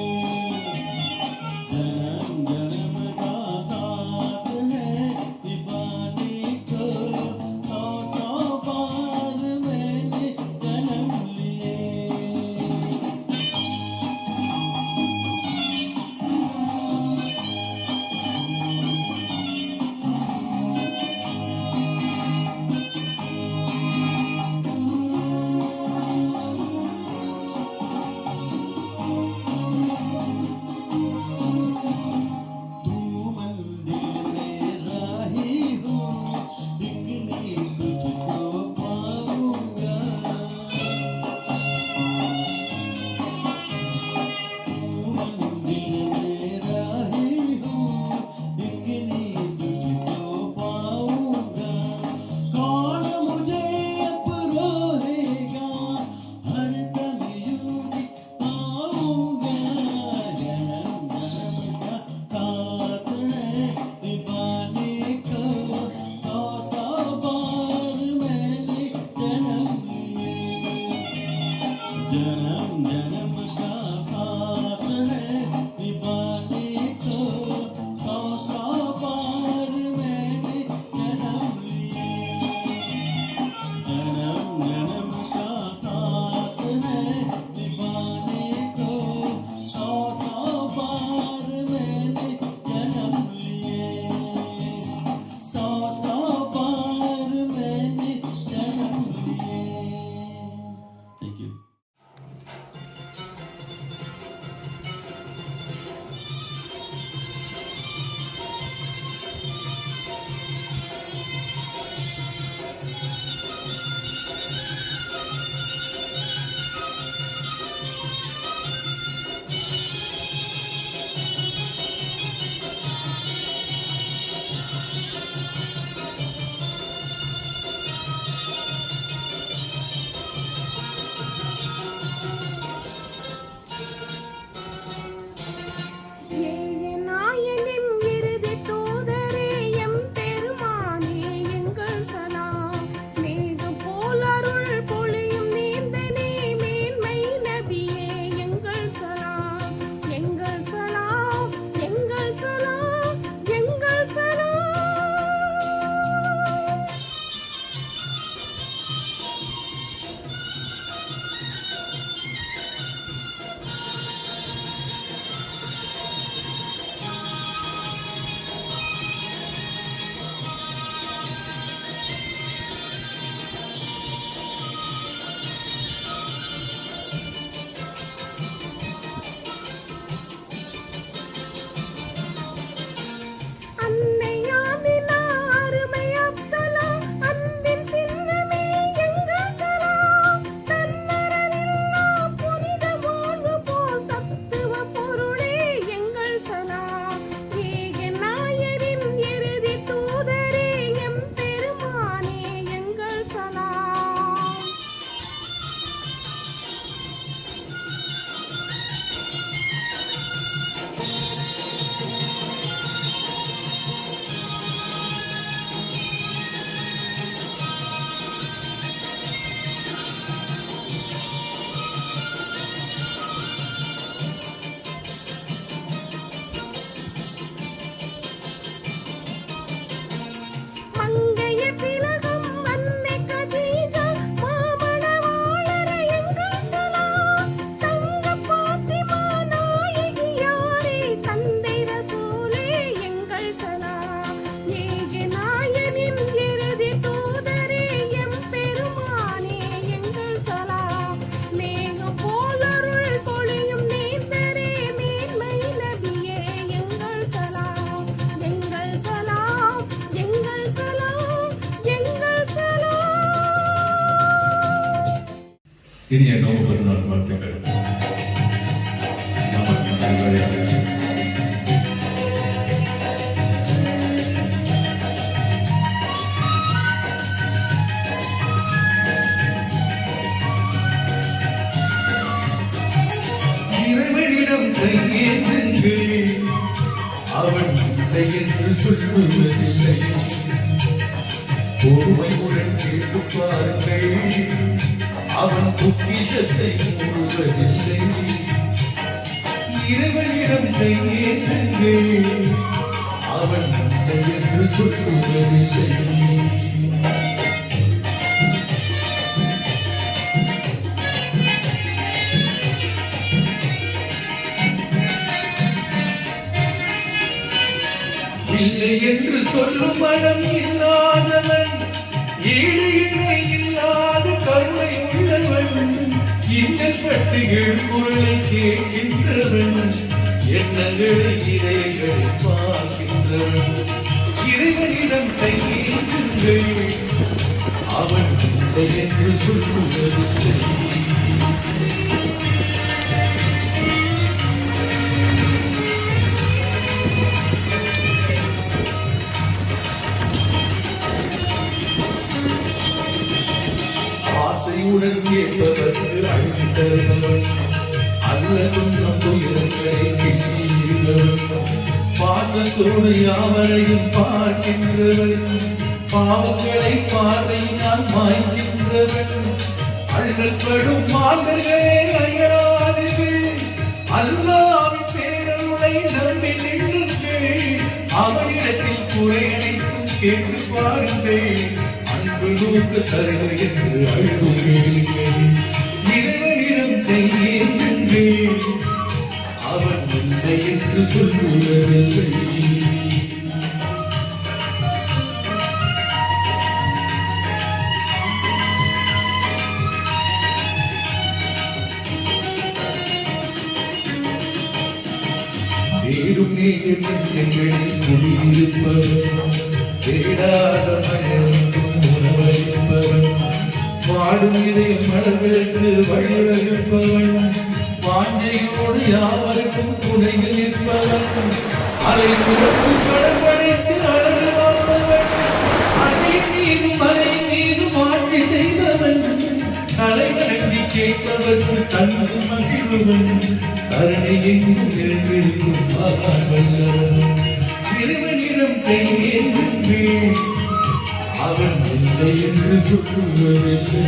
जन्म जन्म का साथ है निभाने को, 100 बार मैंने जन्म लिए। तू मंदिर में राही हो, एक नींद तुझको पाऊंगा। तू मंदिर में राही हो, एक नींद तुझको पाऊंगा। कौन मुझे अब रोएगा, हरदम यूं ही पाऊंगा। जन्म जन्म का साथ है निभाने को, 100 बार मैंने जन्म लिए। जन्म जन्म का साथ है निभाने को, 100 बार मैंने जन्म लिए। जन्म जन्म का साथ है निभाने को, 100 बार मैंने जन्म लिए। இனிய நோம்பு பெருநாள் வாழ்த்துக்கள். நமக்கு நல்வழியாக இறைவனிடம் கையேந்துங்கள், அவன் இல்லை என்று சொல்லுவதில்லை. பொறுமையுடன் கேட்டு பாருங்கள், அவன் பொக்கிஷத்தை மூடுவதில்லை. இறைவனிடம் கையேந்துங்கள், அவன் இல்லை என்று சொல்லுவதில்லை. இல்லை என்று சொல்லும் மனம் இல்லாதவன், ஈடு இணை இல்லாத கருணை உள்ளவன், இன்னல் பட்டுகள் குரலை கேட்கின்றவன், எண்ணங்களை இதயங்களை பார்க்கின்றவன். இறைவனிடம் கையேந்துங்கள், அவன் இல்லை என்று சொல்லுவதில்லை. ஆசையுடன் கேட்பதற்கு அழித்தவன், அல்லதும் நம் துயரங்களை கிள்ளியுள்ளவன், பாசத்தோடு யாவரையும் பார்க்கின்றவன், பாவங்களை பார்வையினால் மாய்க்கின்றவன். அழுகப்படும் மாந்தர்களே அயராதீர்கள், அல்லாவின் பேரருளை நம்பி நின்றுங்கள், அவனிடத்தில் குறை அனைத்தும் கேட்டு பாருங்கள். நோக்கு தருக என்று அழுதுங்கள், இறைவனிடம் கையேந்துங்கள், அவன் இல்லை என்று சொல்லுவதில்லை. தேடும் நேர் நெஞ்சங்களில் குடியிருப்பவன், தேடாத மனிதனுக்கும் உணவளிப்பவன், வாடும் இதயம் மலர்களுக்கு வழிவகுப்பவன், வாஞ்சையோடு யாவருக்கும் துணையில் நிற்பவன், அலை புறத்து கடற்படைத்து அழகு வாழ்பவன், அலை மீதும் மலை மீதும் ஆட்சி செய்தவன், தலைவணங்கி கேட்பவர்க்கு தந்து மகிழ்வன், கருணை எங்கும் நிறைந்திருக்கும் மகான் வல்லவன். இறைவனிடம் கையேந்துங்கள், அவன் இல்லை என்று சொல்லுவதில்லை.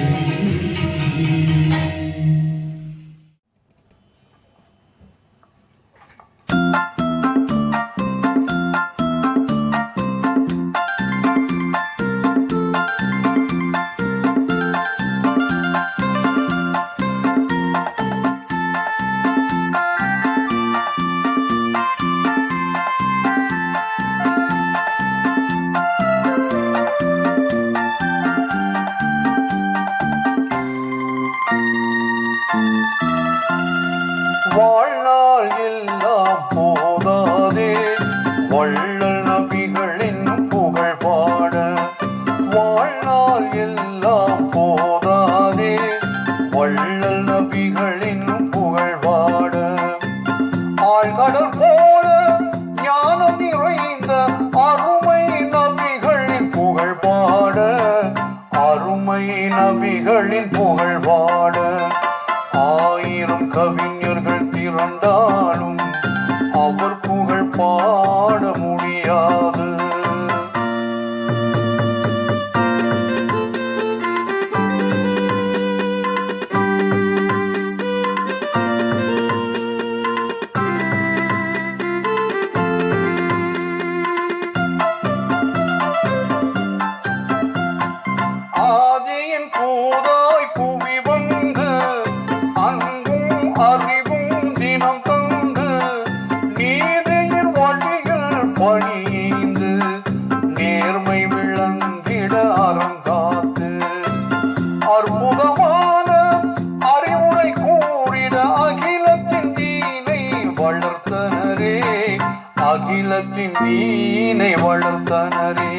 வாழ்நாள் எல்லாம் போதாதே வள்ளல் நபிகளின் புகழ் பாட, வாழ்நாள் எல்லாம் போதாதே வள்ளல் நபிகளின் புகழ் பாட, ஆழ்கடல் போல ஞானம் நிறைந்த அருமை நபிகளின் புகழ் பாட, அருமை நபிகளின் புகழ் பாட, ஆயிரம் கவிஞர்கள் திரண்டாலும் அவர் புகழ் பாட முடியாது. ஆதியின் பூதாய் புவி வந்து அன்பும் அறிவும் தினம் தந்து, நீதியின் வழியில் பணிந்து நேர்மை விளங்கிட அறங்காத்து, அற்புதமான அறிவுரை கூறிட அகிலத்தின் தீனை வளர்த்தனரே, அகிலத்தின் தீனை வளர்த்தனரே.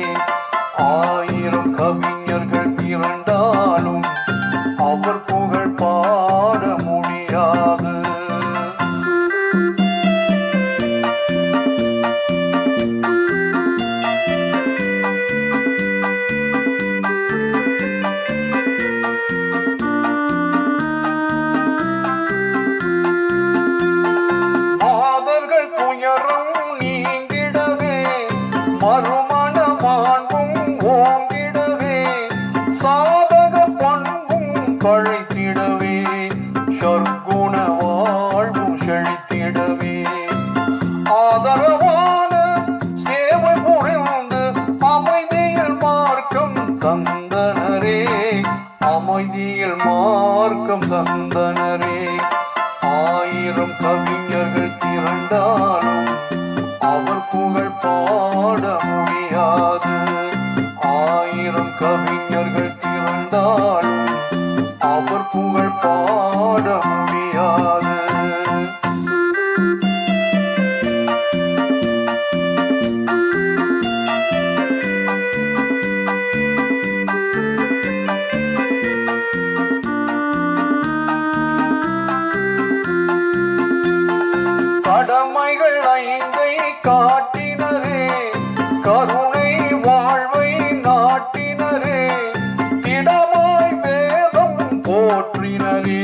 ஆயிரம் கவிஞர்கள் திரண்டாலும் அவர் புகழ் கழைத்திடவே சற்குண வாழ்வும் செழித்திடவே ஆதரவான சேவை புரிந்து அமைதியில் மார்க்கம் தந்தனரே அமைதியில் மார்க்கம் தந்தனரே ஆயிரம் கவிஞர்கள் திரண்டாலும் அவர் புகழ் பாட முடியாது ஆயிரம் கவிஞர்கள் திரண்டாலும் அவர் புகழ் பாட முடியாது கடமைகள் 5 காட்டினரே கருணை வாழ்வை நாட்டினரே திடமாய் வேதம் போற்றினரே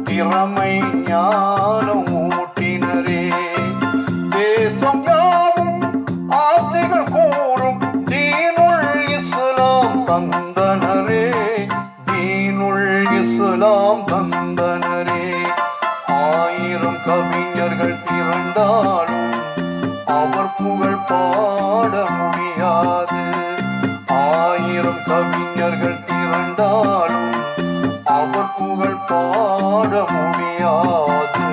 திறமை ஞானம் ஊட்டினரே தேசம் யாவும் ஆசைகள் கூறும் தீனுல் இஸ்லாம் தந்தனரே தீனுல் இஸ்லாம் தந்தனரே ஆயிரம் கவிஞர்கள் திரண்டாலும் அவர் புகழ் பாட முடியாது ஆயிரம் கவிஞர்கள் திரண்டாலும் அவர் புகழ் பாட முடியாது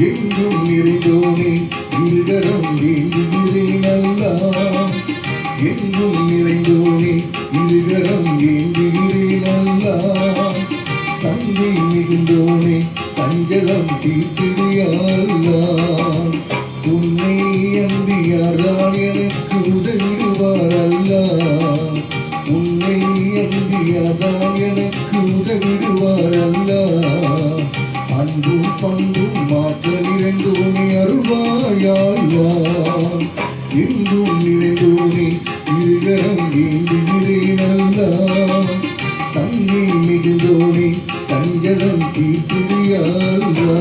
எங்கும் நிறைந்தோனே இருகரம் ஏந்துகிறேன் அல்லா எங்கும் நிறைந்தோனே இருகரம் ஏந்துகிறேன் அல்லா சந்தி மிகுந்தோனே சஞ்சலம் தீர்த்திடுயா அல்லா உன்னை அன்பியார்தான் எனக்கு உதவிடுவார் அல்லா உன்னை அன்பியார்தான் எனக்கு உதவிடுவார் அல்லா அன்பும் பண்பும் மாற்ற நிறைந்தோனே அருள்வாயா எங்கும் நிறைந்தோனே இருகரம் ஏந்துகிறேன் அல்லா சங்கி மிகுந்தோனே சஞ்சலம் தீர்த்திடுயா அல்லா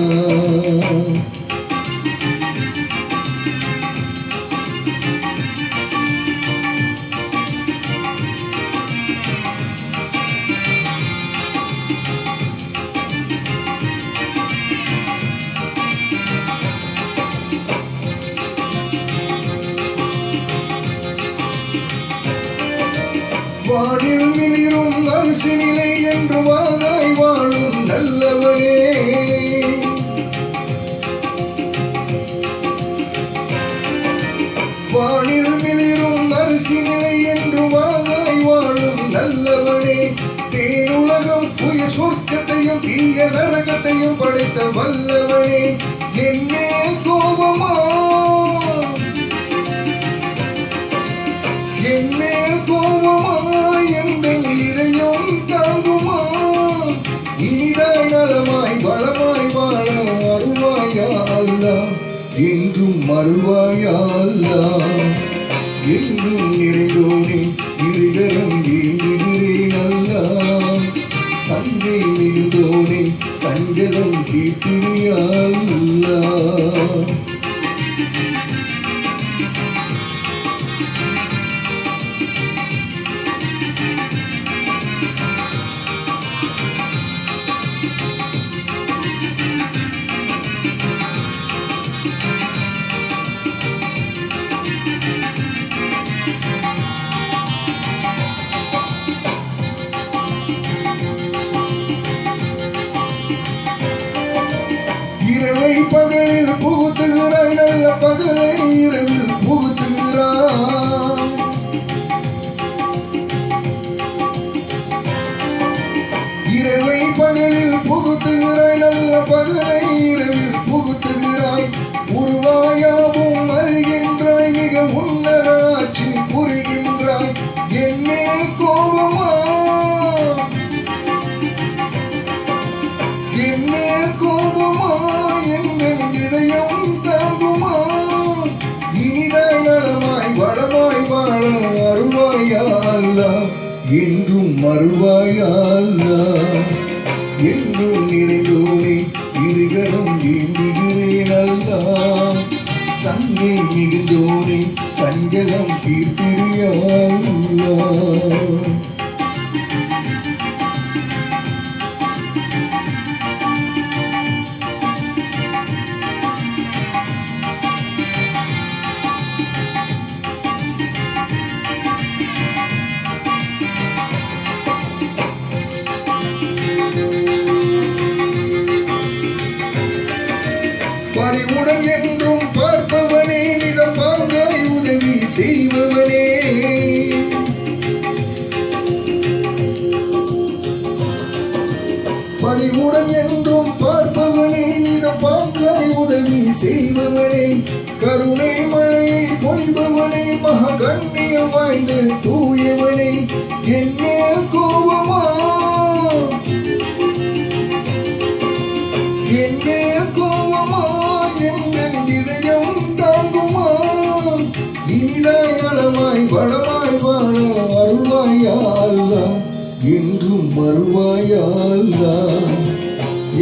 வானில் மிளிரும் அரிசி நிலை என்று வாழாய் வாழும் நல்லவனே வானில் மிளிரும் அரிசி நிலை என்று வாழாய் வாழும் நல்லவனே தேனுலகம் உயிர் சொர்க்கத்தையும் தீய நரகத்தையும் படைத்த வல்லவனே என்னே கோபமா என்னே கோபமா எங்கள் இதயம் தாங்குமா இனிதாய் நலமாய் வளமாய் வாழ அருள்வாயா அல்லா என்றும் அருள்வாயா அல்லா எங்கும் நிறைந்தோனே இருகரம் ஏந்துகிறேன் அல்லா சந்தை மிகுந்தோனே சஞ்சலம் தீர்த்திடுயா அல்லா இரவை பகலில் புகுத்துகிறாய் நல்ல பகலை இரவில் புகுத்துகிறாய் இரவை பகலில் புகுத்துகிறாய் நல்ல பகலை இரவில் புகுத்துகிறாய் உருவாய் புரிகின்றாய் என்னே கோபமா என்னே கோபமா எங்கள் இதயம் தாங்குமா இனிதாய் நலமாய் வளமாய் வாழ அருள்வாயா அல்லாஹ் என்றும் அருள்வாயா அல்லாஹ் என்றும் நிறைந்தோனே இருகரம் ஏந்துகிறேன் அல்லாஹ் சங்கை மிகுந்தோனே சஞ்சலம் தீர்த்திடுயா அல்லாஹ் பறிவுடன் என்றும் பார்ப்பவனே நிதம் பாங்காய் உதவி செய்பவனே பறிவுடன் என்றும் பார்ப்பவனே நிதம் பாங்காய் உதவி செய்பவனே கருணை மழையை பொழிபவனே மககண்ணியம் வாய்ந்த தூயவனே என்னே கோபமா என்னே கோபமா எங்கள் இதயம் தாங்குமா இனிதாய் நலமாய் வளமாய் வாழ அருள்வாயா அல்லாஹ் என்றும் அருள்வாயா அல்லாஹ்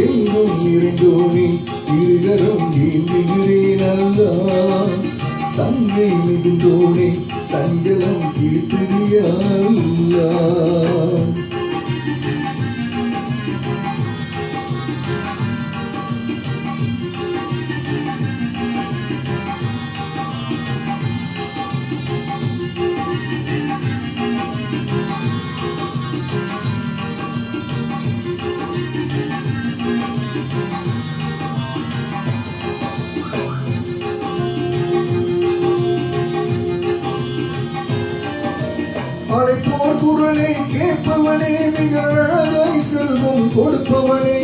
என்றும் நிறைந்தோனே இருகரம் ஏந்துகிறேன் அல்லாஹ் சங்கை மிகுந்தோனே சஞ்சலம் தீர்த்திடுயா அல்லாஹ் அழைப்போர் குரலை கேட்பவனே மிக அழகாய் செல்வம் கொடுப்பவனே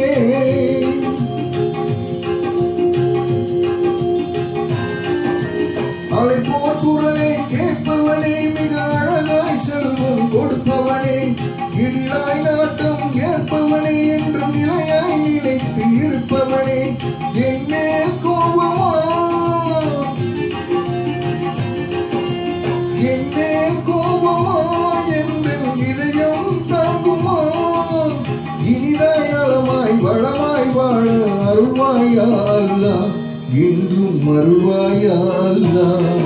அழைப்போர் குரலை கேட்பவனே மிக அழகாய் செல்வம் கொடுப்பவனே இல்லாய் நாட்டம் ஏற்பவனே என்றும் நிலையாய் நிலைத்து இருப்பவனே என்னே கோபமா என்னே கோபமா எங்கள் இதயம் தாங்குமா இனிதாய் நலமாய் வளமாய் வாழ அருள்வாயா அல்லாஹ் என்றும் அருள்வாயா அல்லாஹ்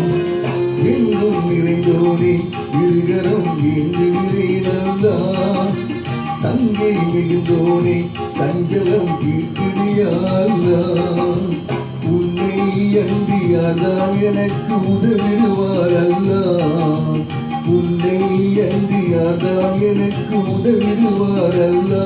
என்றும் நிறைந்தோனே இருகரம் ஏந்துகிறேன் அல்லாஹ் சங்கை மிகுந்தோனே சஞ்சலம் தீர்த்திடுயா அல்லாஹ் உன்னை அன்பியாதான் எனக்கு உதவிடுவார் அல்லாஹ் உன்னை அன்பியாதான் எனக்கு உதவிடுவார் அல்லாஹ்